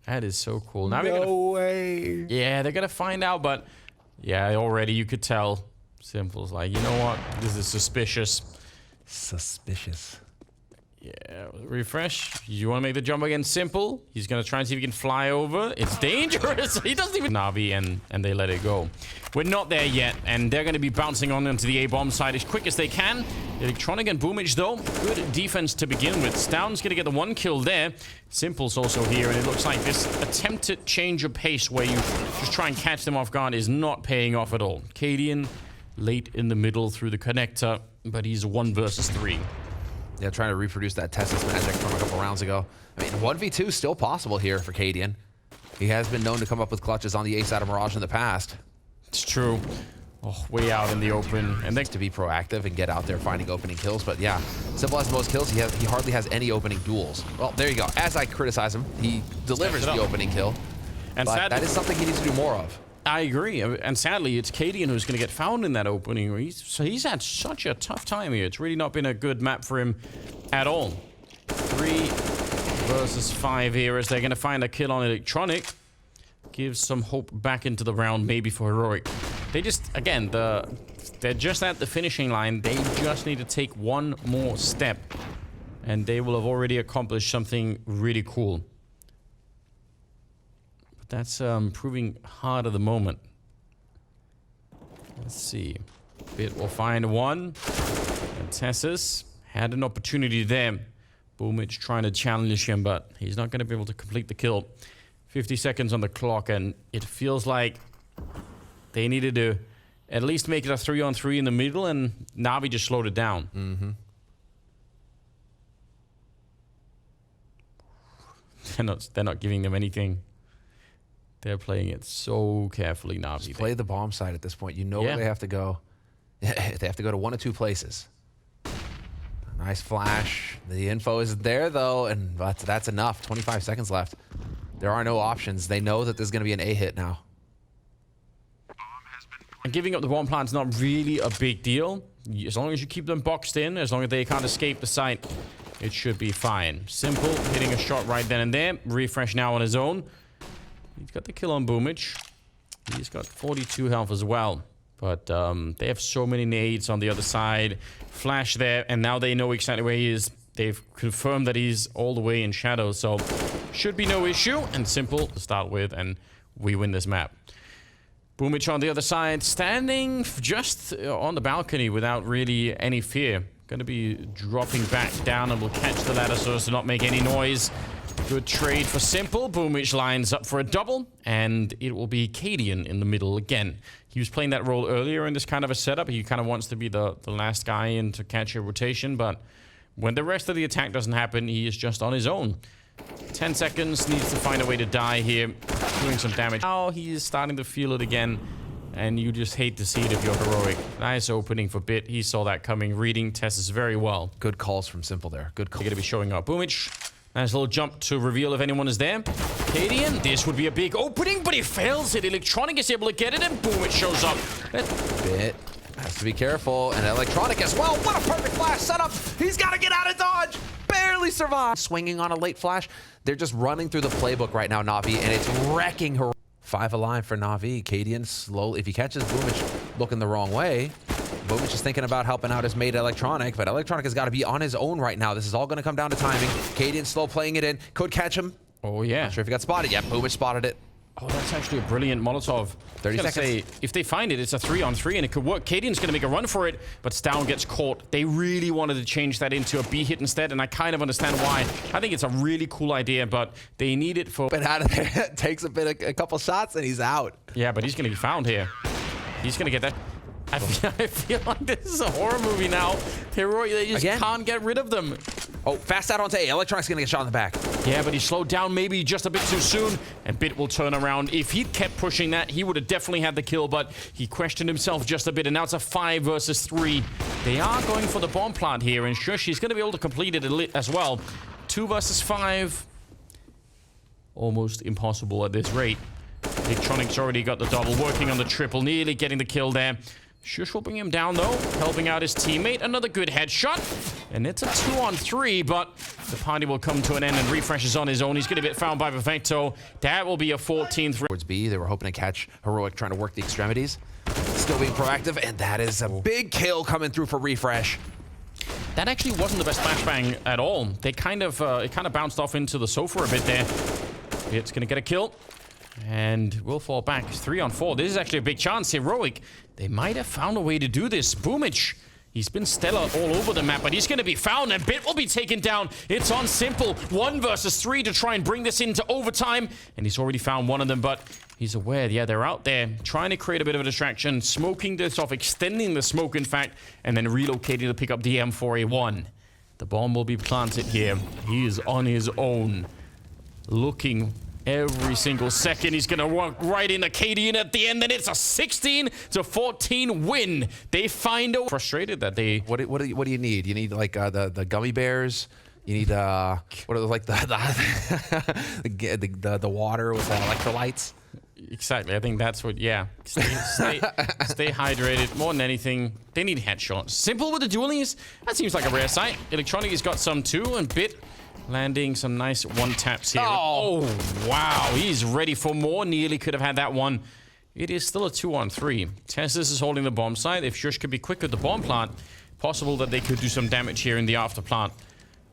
A: That is so cool. Now
B: no way.
A: Yeah, they're going to find out, but yeah, already you could tell. Simple's like, you know what? This is suspicious.
B: Suspicious.
A: Yeah, refresh. You want to make the jump again simple? He's going to try and see if he can fly over. It's dangerous. He doesn't even... Na'Vi, and they let it go. We're not there yet, and they're going to be bouncing on into the A-bomb side as quick as they can. Electronic and Boomage, though, good defense to begin with. stavn's going to get the 1 kill there. Simple's also here, and it looks like this attempted change of pace where you just try and catch them off guard is not paying off at all. cadiaN late in the middle through the connector, but he's 1 versus 3.
B: Yeah, trying to reproduce that TeSeS magic from a couple rounds ago. I mean, 1v2 is still possible here for cadiaN. He has been known to come up with clutches on the A side of Mirage in the past.
A: It's true. Oh, way out in the open. And then
B: To be proactive and get out there finding opening kills. But yeah, Simple has the most kills. He hardly has any opening duels. Well, there you go. As I criticize him, he delivers the opening kill.
A: And
B: but that is something he needs to do more of.
A: I agree, and sadly, it's cadiaN who's going to get found in that opening. He's had such a tough time here. It's really not been a good map for him at all. 3 versus 5 here as they're going to find a kill on Electronic. Gives some hope back into the round, maybe for Heroic. They just, again, they're just at the finishing line. They just need to take 1 more step, and they will have already accomplished something really cool. That's proving hard at the moment. Let's see. Bit will find 1. And TeSeS had an opportunity there. Boomage trying to challenge him, but he's not going to be able to complete the kill. 50 seconds on the clock, and it feels like they needed to at least make it a 3-on-3 in the middle, and Na'Vi just slowed it down. They're not giving them anything. They're playing it so carefully, Na'Vi.
B: Just play the bomb side at this point. You know where they have to go. They have to go to 1 of 2 places. Nice flash. The info isn't there, though, and that's enough. 25 seconds left. There are no options. They know that there's going to be an A hit now.
A: And giving up the bomb plant's not really a big deal. As long as you keep them boxed in, as long as they can't escape the site, it should be fine. Simple, hitting a shot right then and there. Refresh now on his own. He's got the kill on Boomage. He's got 42 health as well. But they have so many nades on the other side. Flash there, and now they know exactly where he is. They've confirmed that he's all the way in shadow, so should be no issue. And Simple to start with, and we win this map. Boomage on the other side, standing just on the balcony without really any fear. Going to be dropping back down, and will catch the ladder so as to not make any noise. Good trade for Simple. Boomage lines up for a double, and it will be cadiaN in the middle again. He was playing that role earlier in this kind of a setup. He kind of wants to be the last guy in to catch a rotation, but when the rest of the attack doesn't happen, he is just on his own. 10 seconds, needs to find a way to die here, doing some damage. Now he is starting to feel it again, and you just hate to see it if you're Heroic. Nice opening for Bit. He saw that coming, reading TeSeS very well.
B: Good calls from Simple there. Good call.
A: They're going to be showing up. Boomage. Nice little jump to reveal if anyone is there. cadiaN, this would be a big opening, but he fails it. Electronic is able to get it, and boom, it shows up.
B: Bit has to be careful, and Electronic as well. What a perfect flash setup. He's got to get out of dodge. Barely survive. Swinging on a late flash. They're just running through the playbook right now, Na'Vi, and it's wrecking her. 5 alive for Na'Vi. cadiaN slowly, if he catches Boomage looking the wrong way, Boomage is thinking about helping out his mate Electronic, but Electronic has got to be on his own right now. This is all going to come down to timing. cadiaN slow playing it in. Could catch him.
A: Oh, yeah.
B: Not sure if he got spotted. Yeah, Boomage spotted it.
A: Oh, that's actually a brilliant Molotov.
B: 30 seconds.
A: Say, if they find it, it's a 3-on-3, and it could work. cadiaN's going to make a run for it, but stavn gets caught. They really wanted to change that into a B hit instead, and I kind of understand why. I think it's a really cool idea, but they need it for...
B: But out of there, takes a couple shots, and he's out.
A: Yeah, but he's going to be found here. He's going to get that... I feel like this is a horror movie now. They just can't get rid of them.
B: Oh, fast out onto A. Electronic's going to get shot in the back.
A: Yeah, but he slowed down maybe just a bit too soon, and Bit will turn around. If he'd kept pushing that, he would have definitely had the kill, but he questioned himself just a bit, and now it's a 5 versus 3. They are going for the bomb plant here, and sjuush, he's going to be able to complete it as well. 2 versus 5. Almost impossible at this rate. Electronic's already got the double, working on the triple, nearly getting the kill there. sjuush will bring him down, though, helping out his teammate. Another good headshot. And it's a 2-on-3, but the party will come to an end, and Refresh is on his own. He's going to get found by Perfecto. That will be a 14th.
B: Towards B, they were hoping to catch Heroic trying to work the extremities. Still being proactive, and that is a big kill coming through for Refresh.
A: That actually wasn't the best flashbang at all. They kind of, it kind of bounced off into the sofa a bit there. It's going to get a kill. And we'll fall back 3 on 4. This is actually a big chance. Heroic, they might have found a way to do this. Boomich, he's been stellar all over the map, but he's going to be found, and Bit will be taken down. It's on Simple. 1 versus 3 to try and bring this into overtime. And he's already found one of them, but he's aware. Yeah, they're out there trying to create a bit of a distraction, smoking this off, extending the smoke, in fact, and then relocating to pick up the M4A1. The bomb will be planted here. He is on his own, looking every single second. He's gonna walk right into cadiaN at the end, and it's a 16-14 win. They find a frustrated that they.
B: What do you need? You need like the gummy bears. You need what are those, like the water with the electrolytes.
A: Exactly. I think that's what. Yeah. Stay hydrated more than anything. They need headshots. Simple with the duelies. That seems like a rare sight. Electronic has got some too, and Bit landing some nice one taps here. Oh, wow. He's ready for more. Nearly could have had that one. It is still a 2 on 3. TeSeS is holding the bomb site. If sjuush could be quick with the bomb plant, possible that they could do some damage here in the after plant.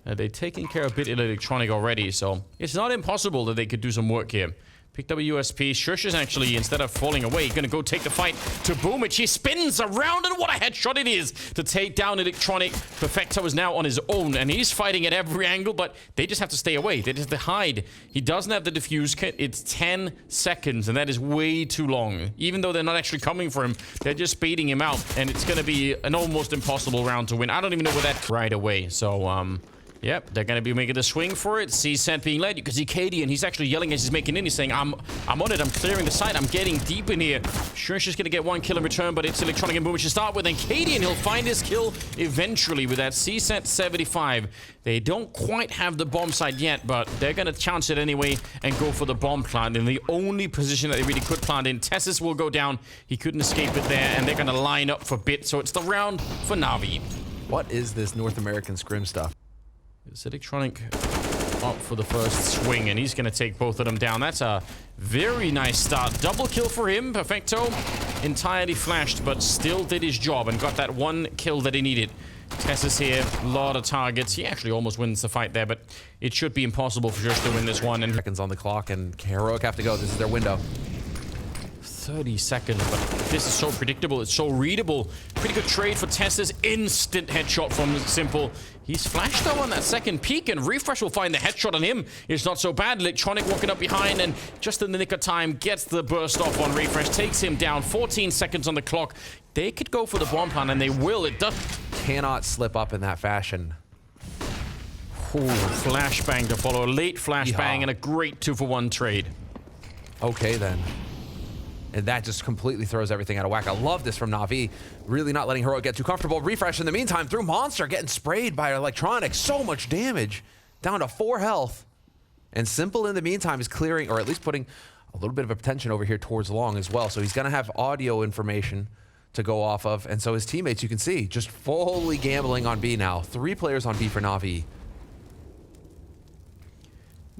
A: They're taking care of Bit in Electronic already, so it's not impossible that they could do some work here. Picked up a USP. sjuush is actually, instead of falling away, going to go take the fight to Boomich. He spins around, and what a headshot it is to take down Electronic. Perfecto is now on his own, and he's fighting at every angle, but they just have to stay away. They just have to hide. He doesn't have the defuse kit. It's 10 seconds, and that is way too long. Even though they're not actually coming for him, they're just baiting him out, and it's going to be an almost impossible round to win. I don't even know where that right away, so, yep, they're going to be making the swing for it. CSGO being led. You can see cadiaN. He's actually yelling as he's making in. He's saying, I'm on it. I'm clearing the site. I'm getting deep in here. sjuush is going to get 1 kill in return, but it's Electronic and Boomich to start with. And cadiaN, he'll find his kill eventually with that CSET 75. They don't quite have the bomb site yet, but they're going to chance it anyway and go for the bomb plant in the only position that they really could plant in. TeSeS will go down. He couldn't escape it there, and they're going to line up for Bit. So it's the round for Na'Vi.
B: What is this North American scrim stuff?
A: It's Electronic up for the first swing, and he's going to take both of them down. That's a very nice start. Double kill for him. Perfecto entirely flashed, but still did his job and got that 1 kill that he needed. TeSeS here, a lot of targets. He actually almost wins the fight there, but it should be impossible for sjuush to win this one. And
B: seconds on the clock, and Heroic have to go. This is their window.
A: 30 seconds, but this is so predictable. It's so readable. Pretty good trade for TeSeS. Instant headshot from Simple. He's flashed though on that second peek, and refrezh will find the headshot on him. It's not so bad. Electronic walking up behind, and just in the nick of time gets the burst off on refrezh. Takes him down. 14 seconds on the clock. They could go for the bomb plant, and they will. It does.
B: Cannot slip up in that fashion.
A: Ooh, flashbang to follow. A late flashbang and a great 2-for-1 trade.
B: Okay then. And that just completely throws everything out of whack. I love this from Na'Vi. Really not letting Heroic get too comfortable. refrezh in the meantime through Monster, getting sprayed by Electronic. So much damage. Down to 4 health. And Simple in the meantime is clearing, or at least putting a little bit of attention over here towards Long as well. So he's going to have audio information to go off of. And so his teammates, you can see, just fully gambling on B now. 3 players on B for Na'Vi.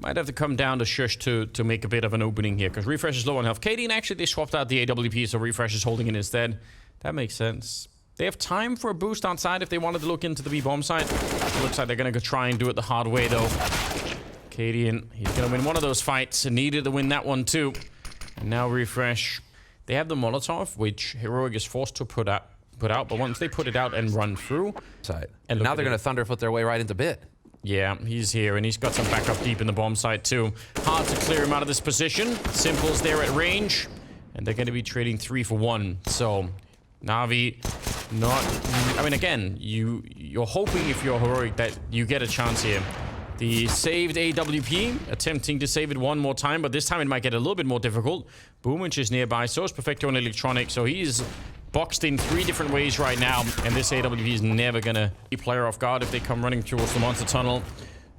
A: Might have to come down to sjuush to make a bit of an opening here, because refrezh is low on health. cadiaN, actually, they swapped out the AWP, so refrezh is holding it instead. That makes sense. They have time for a boost outside if they wanted to look into the B-bomb side. It looks like they're going to go try and do it the hard way, though. cadiaN, he's going to win one of those fights, and needed to win that one, too. And now refrezh. They have the Molotov, which Heroic is forced to put out, but once they put it out and run through...
B: And now they're going to Thunderfoot their way right into Bit.
A: Yeah, he's here, and he's got some backup deep in the bomb site, too. Hard to clear him out of this position. Simple's there at range, and they're going to be trading 3 for 1. So, Na'Vi, not... I mean, again, you're hoping if you're Heroic that you get a chance here. The saved AWP, attempting to save it one more time, but this time it might get a little bit more difficult. Boomich is nearby, so is Perfecto and Electronic, so he's boxed in 3 different ways right now, and this AWP is never gonna be player off guard if they come running towards the monster tunnel.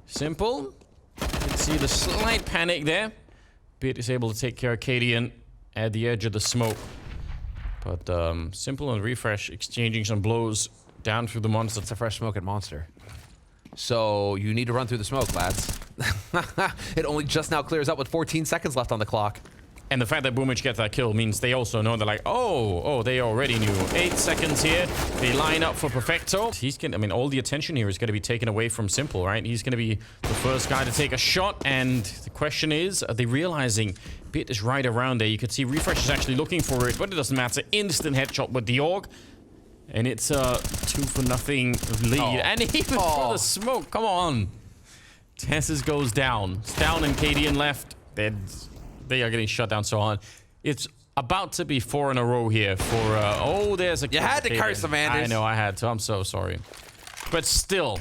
A: Simple. You can see the slight panic there. Bit is able to take care of cadiaN at the edge of the smoke. But Simple and refrezh exchanging some blows down through the monster.
B: It's a fresh smoke at Monster. So you need to run through the smoke, lads. It only just now clears up with 14 seconds left on the clock.
A: And the fact that Boomich gets that kill means they also know. They're like, oh, they already knew. 8 seconds here. They line up for Perfecto. He's gonna, I mean, all the attention here is going to be taken away from Simple, right? He's going to be the first guy to take a shot. And the question is, are they realizing Bit is right around there? You could see refrezh is actually looking for it, but it doesn't matter. Instant headshot with the AUG. And it's a 2-0 lead.
B: Oh.
A: And even for the smoke, come on. TeSeS goes down. stavn and cadiaN left. They are getting shut down so hard. It's about to be 4 in a row here for... oh, there's a...
B: You had to curse them, Anders.
A: I know, I had to. I'm so sorry. But still,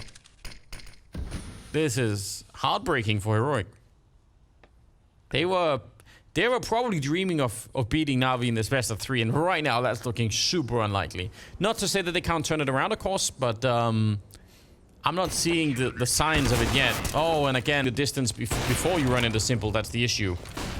A: this is heartbreaking for Heroic. They were probably dreaming of beating Na'Vi in this best of 3, and right now that's looking super unlikely. Not to say that they can't turn it around, of course, but I'm not seeing the signs of it yet. Oh, and again, the distance before you run into Simple, that's the issue.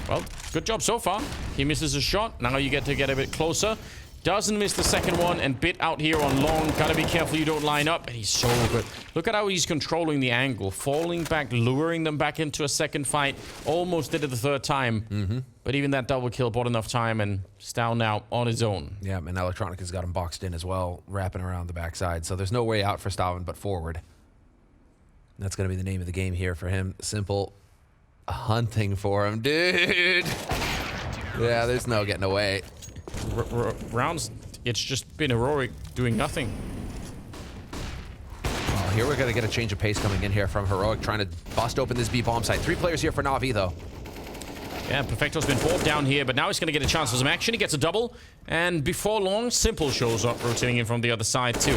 A: Well, good job so far. He misses a shot. Now you get to get a bit closer. Doesn't miss the second one, and Bit out here on long. Gotta be careful you don't line up. And he's so good. Look at how he's controlling the angle. Falling back, luring them back into a second fight. Almost did it the third time. But even that double kill bought enough time, and stavn now on his own.
B: Yeah, and Electronic has got him boxed in as well, wrapping around the backside. So there's no way out for stavn but forward. That's going to be the name of the game here for him. Simple hunting for him. Dude! Yeah, there's no getting away.
A: Rounds, it's just been Heroic doing nothing.
B: Well, here we're going to get a change of pace coming in here from Heroic, trying to bust open this B bomb site. 3 players here for Na'Vi, though.
A: Yeah, Perfecto's been bought down here, but now he's going to get a chance for some action. He gets a double, and before long, Simple shows up, rotating in from the other side, too.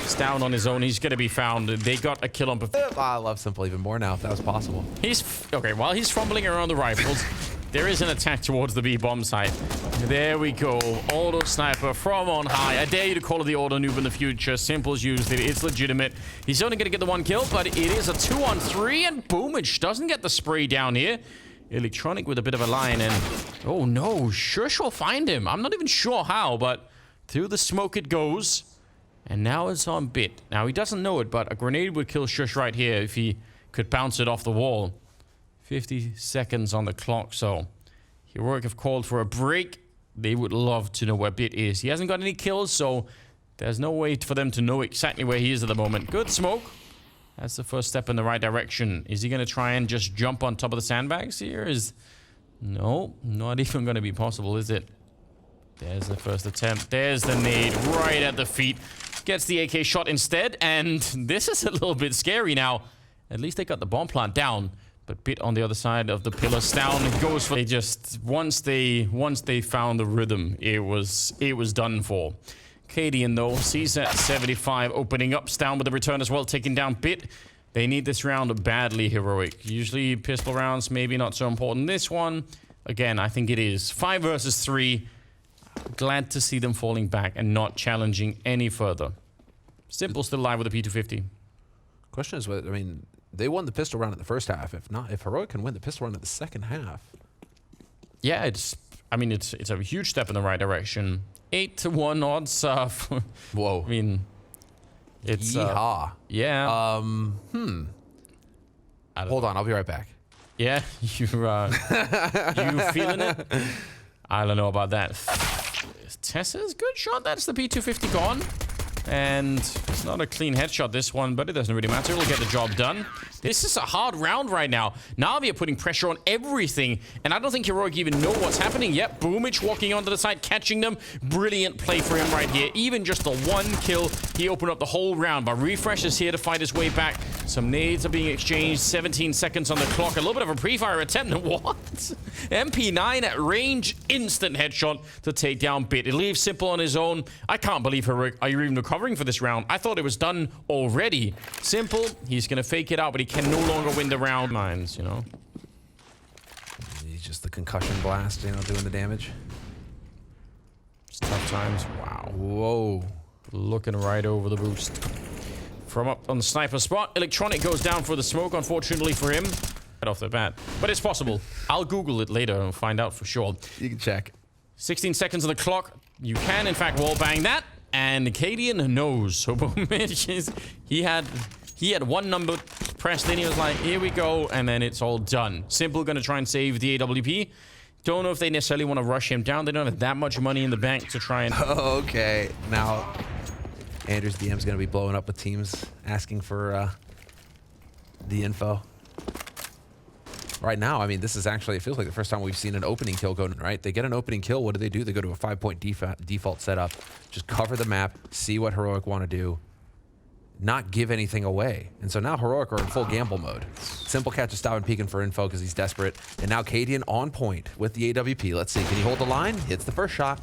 A: stavn on his own. He's going to be found. They got a kill on Perfecto.
B: I love Simple even more now, if that was possible.
A: Okay, while he's fumbling around the rifles, there is an attack towards the B-bomb site. There we go. Auto sniper from on high. I dare you to call it the auto noob in the future. Simple's used it. It's legitimate. He's only going to get the 1 kill, but it is a 2-on-3, and Boomich doesn't get the spray down here. Electronic with a bit of a line, and oh no, sjuush will find him. I'm not even sure how, but through the smoke it goes, and now it's on Bit. Now he doesn't know it, but a grenade would kill sjuush right here if he could bounce it off the wall. 50 seconds on the clock, so Heroic have called for a break. They would love to know where Bit is. He hasn't got any kills, so there's no way for them to know exactly where he is at the moment. Good smoke. That's the first step in the right direction. Is he going to try and just jump on top of the sandbags here? No, not even going to be possible, is it? There's the first attempt. There's the nade right at the feet. Gets the AK shot instead, and this is a little bit scary now. At least they got the bomb plant down, but Bit on the other side of the pillar. stavn goes for... They just... Once they found the rhythm, it was done for. cadiaN, though, sees at 75, opening up. stavn with the return as well, taking down Bit. They need this round badly, Heroic. Usually pistol rounds, maybe not so important. This one, again, I think it is. 5 versus 3. Glad to see them falling back and not challenging any further. Simple still alive with a P250.
B: Question is, I mean, they won the pistol round in the first half. If Heroic can win the pistol round in the second half.
A: Yeah, I mean, it's a huge step in the right direction. 8-1 odds.
B: Whoa.
A: I mean, it's...
B: Yeehaw.
A: Yeah.
B: Hold on, I'll be right back.
A: Yeah, you feeling it? I don't know about that. TeSeS, good shot. That's the P250 gone. And it's not a clean headshot, this one, but it doesn't really matter. It'll get the job done. This is a hard round right now. Na'Vi are putting pressure on everything, and I don't think Heroic even know what's happening. Yep, Boomich walking onto the side, catching them. Brilliant play for him right here. Even just the 1 kill, he opened up the whole round. But refrezh is here to fight his way back. Some nades are being exchanged. 17 seconds on the clock. A little bit of a pre-fire attempt. What? MP9 at range. Instant headshot to take down Bit. It leaves Simple on his own. I can't believe Heroic are you even recovering for this round. I thought it was done already. Simple, he's going to fake it out, but he can no longer win the round. Mines, you know.
B: He's just the concussion blast, you know, doing the damage.
A: It's tough times. Wow.
B: Whoa.
A: Looking right over the boost. From up on the sniper spot, Electronic goes down for the smoke, unfortunately for him. Right off the bat. But it's possible. I'll Google it later and find out for sure.
B: You can check.
A: 16 seconds on the clock. You can, in fact, wallbang that. And cadiaN knows. So he had 1 number pressed in. He was like, here we go. And then it's all done. Simple going to try and save the AWP. Don't know if they necessarily want to rush him down. They don't have that much money in the bank to try and...
B: Okay, now Andrew's DM's going to be blowing up with teams asking for the info. Right now, I mean, this is actually, it feels like the first time we've seen an opening kill go, right? They get an opening kill. What do? They go to a 5-point default setup. Just cover the map, see what Heroic want to do, not give anything away. And so now Heroic are in full gamble mode. Simple catches stavn peeking for info because he's desperate. And now cadiaN on point with the AWP. Let's see, can he hold the line? Hits the first shot.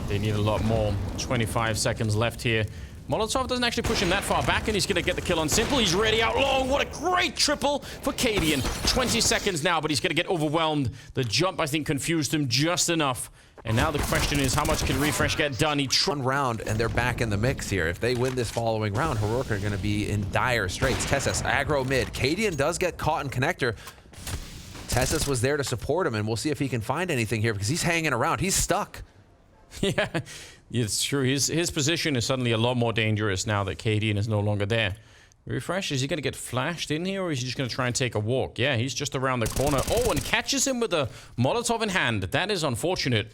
A: They need a lot more. 25 seconds left here. Molotov doesn't actually push him that far back, and he's going to get the kill on Simple. He's ready out long. What a great triple for cadiaN. 20 seconds now, but he's going to get overwhelmed. The jump, I think, confused him just enough. And now the question is, how much can refrezh get done?
B: One round, and they're back in the mix here. If they win this following round, Heroic are going to be in dire straits. TeSeS, aggro mid. cadiaN does get caught in connector. TeSeS was there to support him, and we'll see if he can find anything here, because he's hanging around. He's stuck.
A: Yeah, it's true. His position is suddenly a lot more dangerous now that cadiaN is no longer there. Refrezh, is he going to get flashed in here, or is he just going to try and take a walk? Yeah, he's just around the corner. Oh, and catches him with a Molotov in hand. That is unfortunate.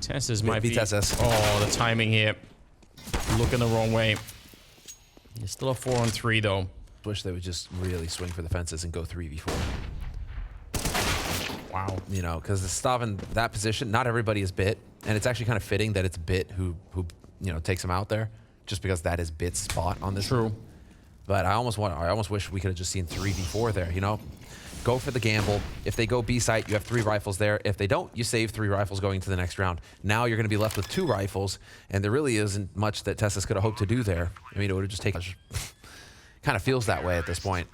A: TeSeS might be...
B: TeSeS.
A: Oh, the timing here. Looking the wrong way. He's still a 4-on-3, though.
B: Wish they would just really swing for the fences and go 3v4.
A: Wow.
B: You know, because the stavn, that position, not everybody is Bit. And it's actually kind of fitting that it's Bit who you know, takes him out there, just because that is Bit's spot on this.
A: True.
B: But I almost wish we could have just seen 3v4 there, you know? Go for the gamble. If they go B site, you have 3 rifles there. If they don't, you save 3 rifles going to the next round. Now you're going to be left with 2 rifles, and there really isn't much that TeSeS could have hoped to do there. I mean, it would have just taken... kind of feels that way at this point.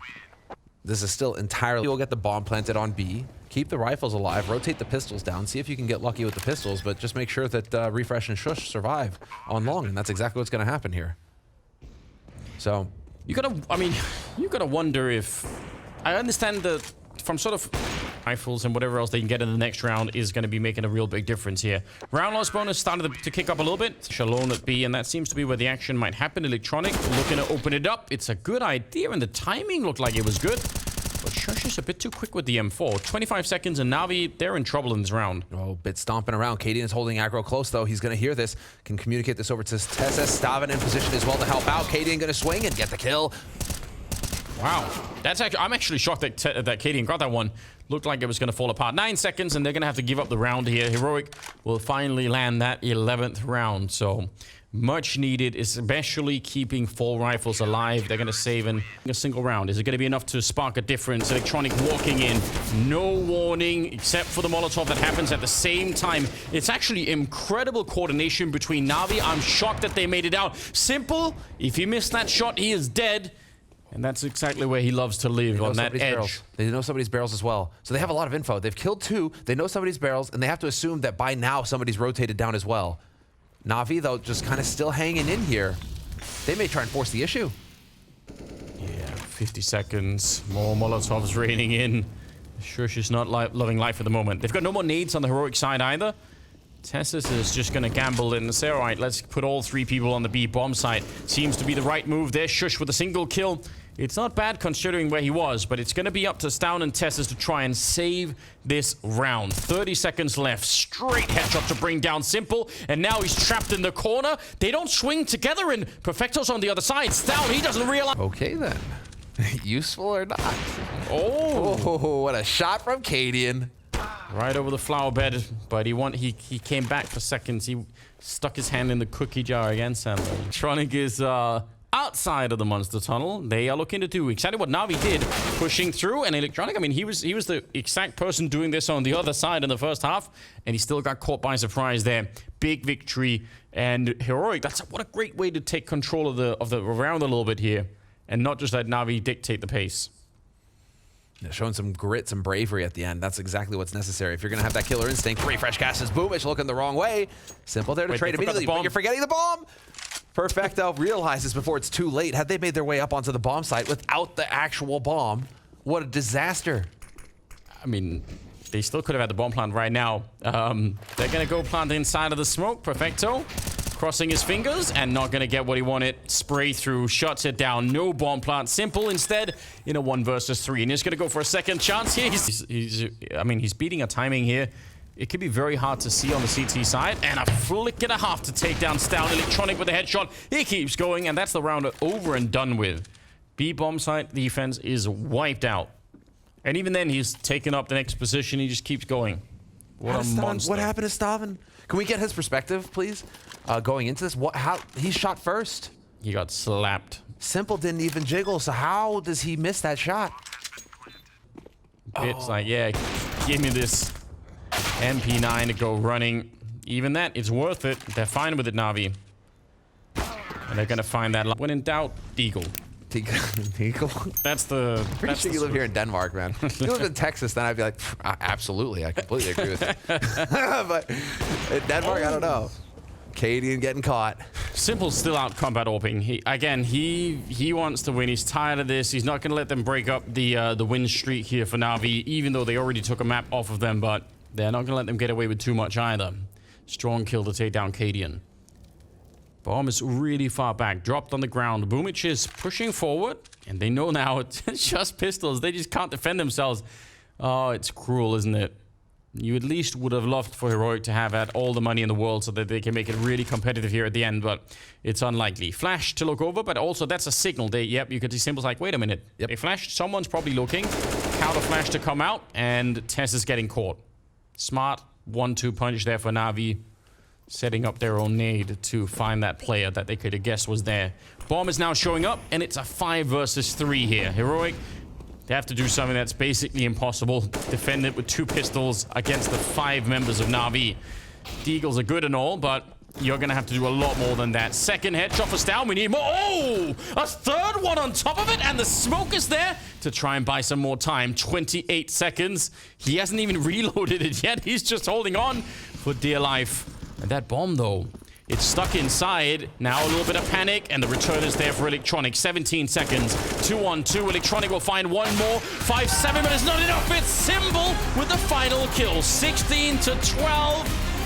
B: This is still entirely... You'll get the bomb planted on B. Keep the rifles alive. Rotate the pistols down. See if you can get lucky with the pistols, but just make sure that refrezh and sjuush survive on long, and that's exactly what's going to happen here. So...
A: You gotta wonder if... I understand that from sort of rifles and whatever else they can get in the next round is going to be making a real big difference here. Round loss bonus started to kick up a little bit. Shalom at B, and that seems to be where the action might happen. Electronic looking to open it up. It's a good idea, and the timing looked like it was good. But sjuush is a bit too quick with the M4. 25 seconds, and Na'Vi, they're in trouble in this round.
B: Oh, Bit stomping around. cadiaN is holding aggro close, though. He's going to hear this. Can communicate this over to TeSeS. stavn in position as well to help out. cadiaN going to swing and get the kill.
A: Wow. That's actually... I'm actually shocked that cadiaN got that one. Looked like it was going to fall apart. 9 seconds, and they're going to have to give up the round here. Heroic will finally land that 11th round, so... much needed, especially keeping 4 rifles alive. They're going to save in a single round. Is it going to be enough to spark a difference? Electronic walking in. No warning, except for the Molotov that happens at the same time. It's actually incredible coordination between Na'Vi. I'm shocked that they made it out. Simple, if he missed that shot, he is dead. And that's exactly where he loves to live, on that edge.
B: Barrels. They know somebody's barrels as well. So they have a lot of info. They've killed 2. They know somebody's barrels, and they have to assume that by now somebody's rotated down as well. Na'Vi, though, just kind of still hanging in here. They may try and force the issue.
A: Yeah, 50 seconds. More Molotovs raining in. sjuush is not loving life at the moment. They've got no more nades on the Heroic side either. TeSeS is just going to gamble and say, all right, let's put all 3 people on the B bomb site. Seems to be the right move there. sjuush with a single kill. It's not bad considering where he was, but it's going to be up to stavn and TeSeS to try and save this round. 30 seconds left. Straight headshot to bring down Simple, and now he's trapped in the corner. They don't swing together, and Perfecto's on the other side. stavn, he doesn't realize...
B: Okay, then. Useful or not?
A: Oh,
B: what a shot from cadiaN.
A: Right over the flower bed, but he came back for seconds. He stuck his hand in the cookie jar again, Sam. Electronic is... outside of the monster tunnel. They are looking to do exactly what Na'Vi did, pushing through. And Electronic, I mean, he was the exact person doing this on the other side in the first half, and he still got caught by surprise there. Big victory. And Heroic, what a great way to take control of the round a little bit here, and not just let Na'Vi dictate the pace.
B: Yeah, showing some grit, some bravery at the end. That's exactly what's necessary. If you're going to have that killer instinct, refrezh gases, boomish looking the wrong way. Simple there to trade immediately, but you're forgetting the bomb. Perfecto realizes before it's too late. Had they made their way up onto the bomb site without the actual bomb, what a disaster.
A: I mean, they still could have had the bomb plant right now. They're going to go plant inside of the smoke. Perfecto. crossing his fingers and not going to get what he wanted. Spray through, shuts it down. No bomb plant. Simple instead in a 1 versus 3. And he's going to go for a second chance here. He's beating a timing here. It could be very hard to see on the CT side. And a flick and a half to take down stavn. Electronic with a headshot. He keeps going, and that's the round over and done with. B bomb site defense is wiped out. And even then, he's taken up the next position. He just keeps going. What a monster.
B: What happened to stavn? Can we get his perspective, please? Going into this, how he shot first?
A: He got slapped.
B: Simple didn't even jiggle, so how does he miss that shot?
A: It's like, yeah, give me this MP9 to go running. Even that, it's worth it. They're fine with it, Na'Vi. And they're gonna find that. When in doubt, Deagle.
B: Deagle?
A: That's the...
B: Pretty sure you live here in Denmark, man. If you lived in Texas, then I'd be like, absolutely, I completely agree with you. But in Denmark, I don't know. cadiaN getting caught.
A: Simple's still out combat orping. He wants to win. He's tired of this. He's not going to let them break up the win streak here for Na'Vi, even though they already took a map off of them, but they're not going to let them get away with too much either. Strong kill to take down cadiaN. Bomb is really far back, dropped on the ground. Boomich is pushing forward, and they know now it's just pistols. They just can't defend themselves. Oh, it's cruel, isn't it? You at least would have loved for Heroic to have had all the money in the world so that they can make it really competitive here at the end, but it's unlikely. Flash to look over, but also that's a signal. You could see Simple's like, wait a minute.
B: Yep.
A: They flashed, someone's probably looking. Counter flash to come out, and TeSeS is getting caught. Smart 1-2 punch there for Na'Vi, setting up their own nade to find that player that they could have guessed was there. Bomb is now showing up, and it's a 5 versus 3 here. Heroic, they have to do something that's basically impossible. Defend it with 2 pistols against the 5 members of Na'Vi. Deagles are good and all, but you're going to have to do a lot more than that. Second headshot for stavn. We need more. Oh! A third one on top of it, and the smoke is there to try and buy some more time. 28 seconds. He hasn't even reloaded it yet. He's just holding on for dear life. And that bomb, though, it's stuck inside. Now a little bit of panic, and the return is there for Electronic. 17 seconds. 2-on-2. Electronic will find one more. 5-7, but it's not enough. It's Symbol with the final kill. 16 to 12.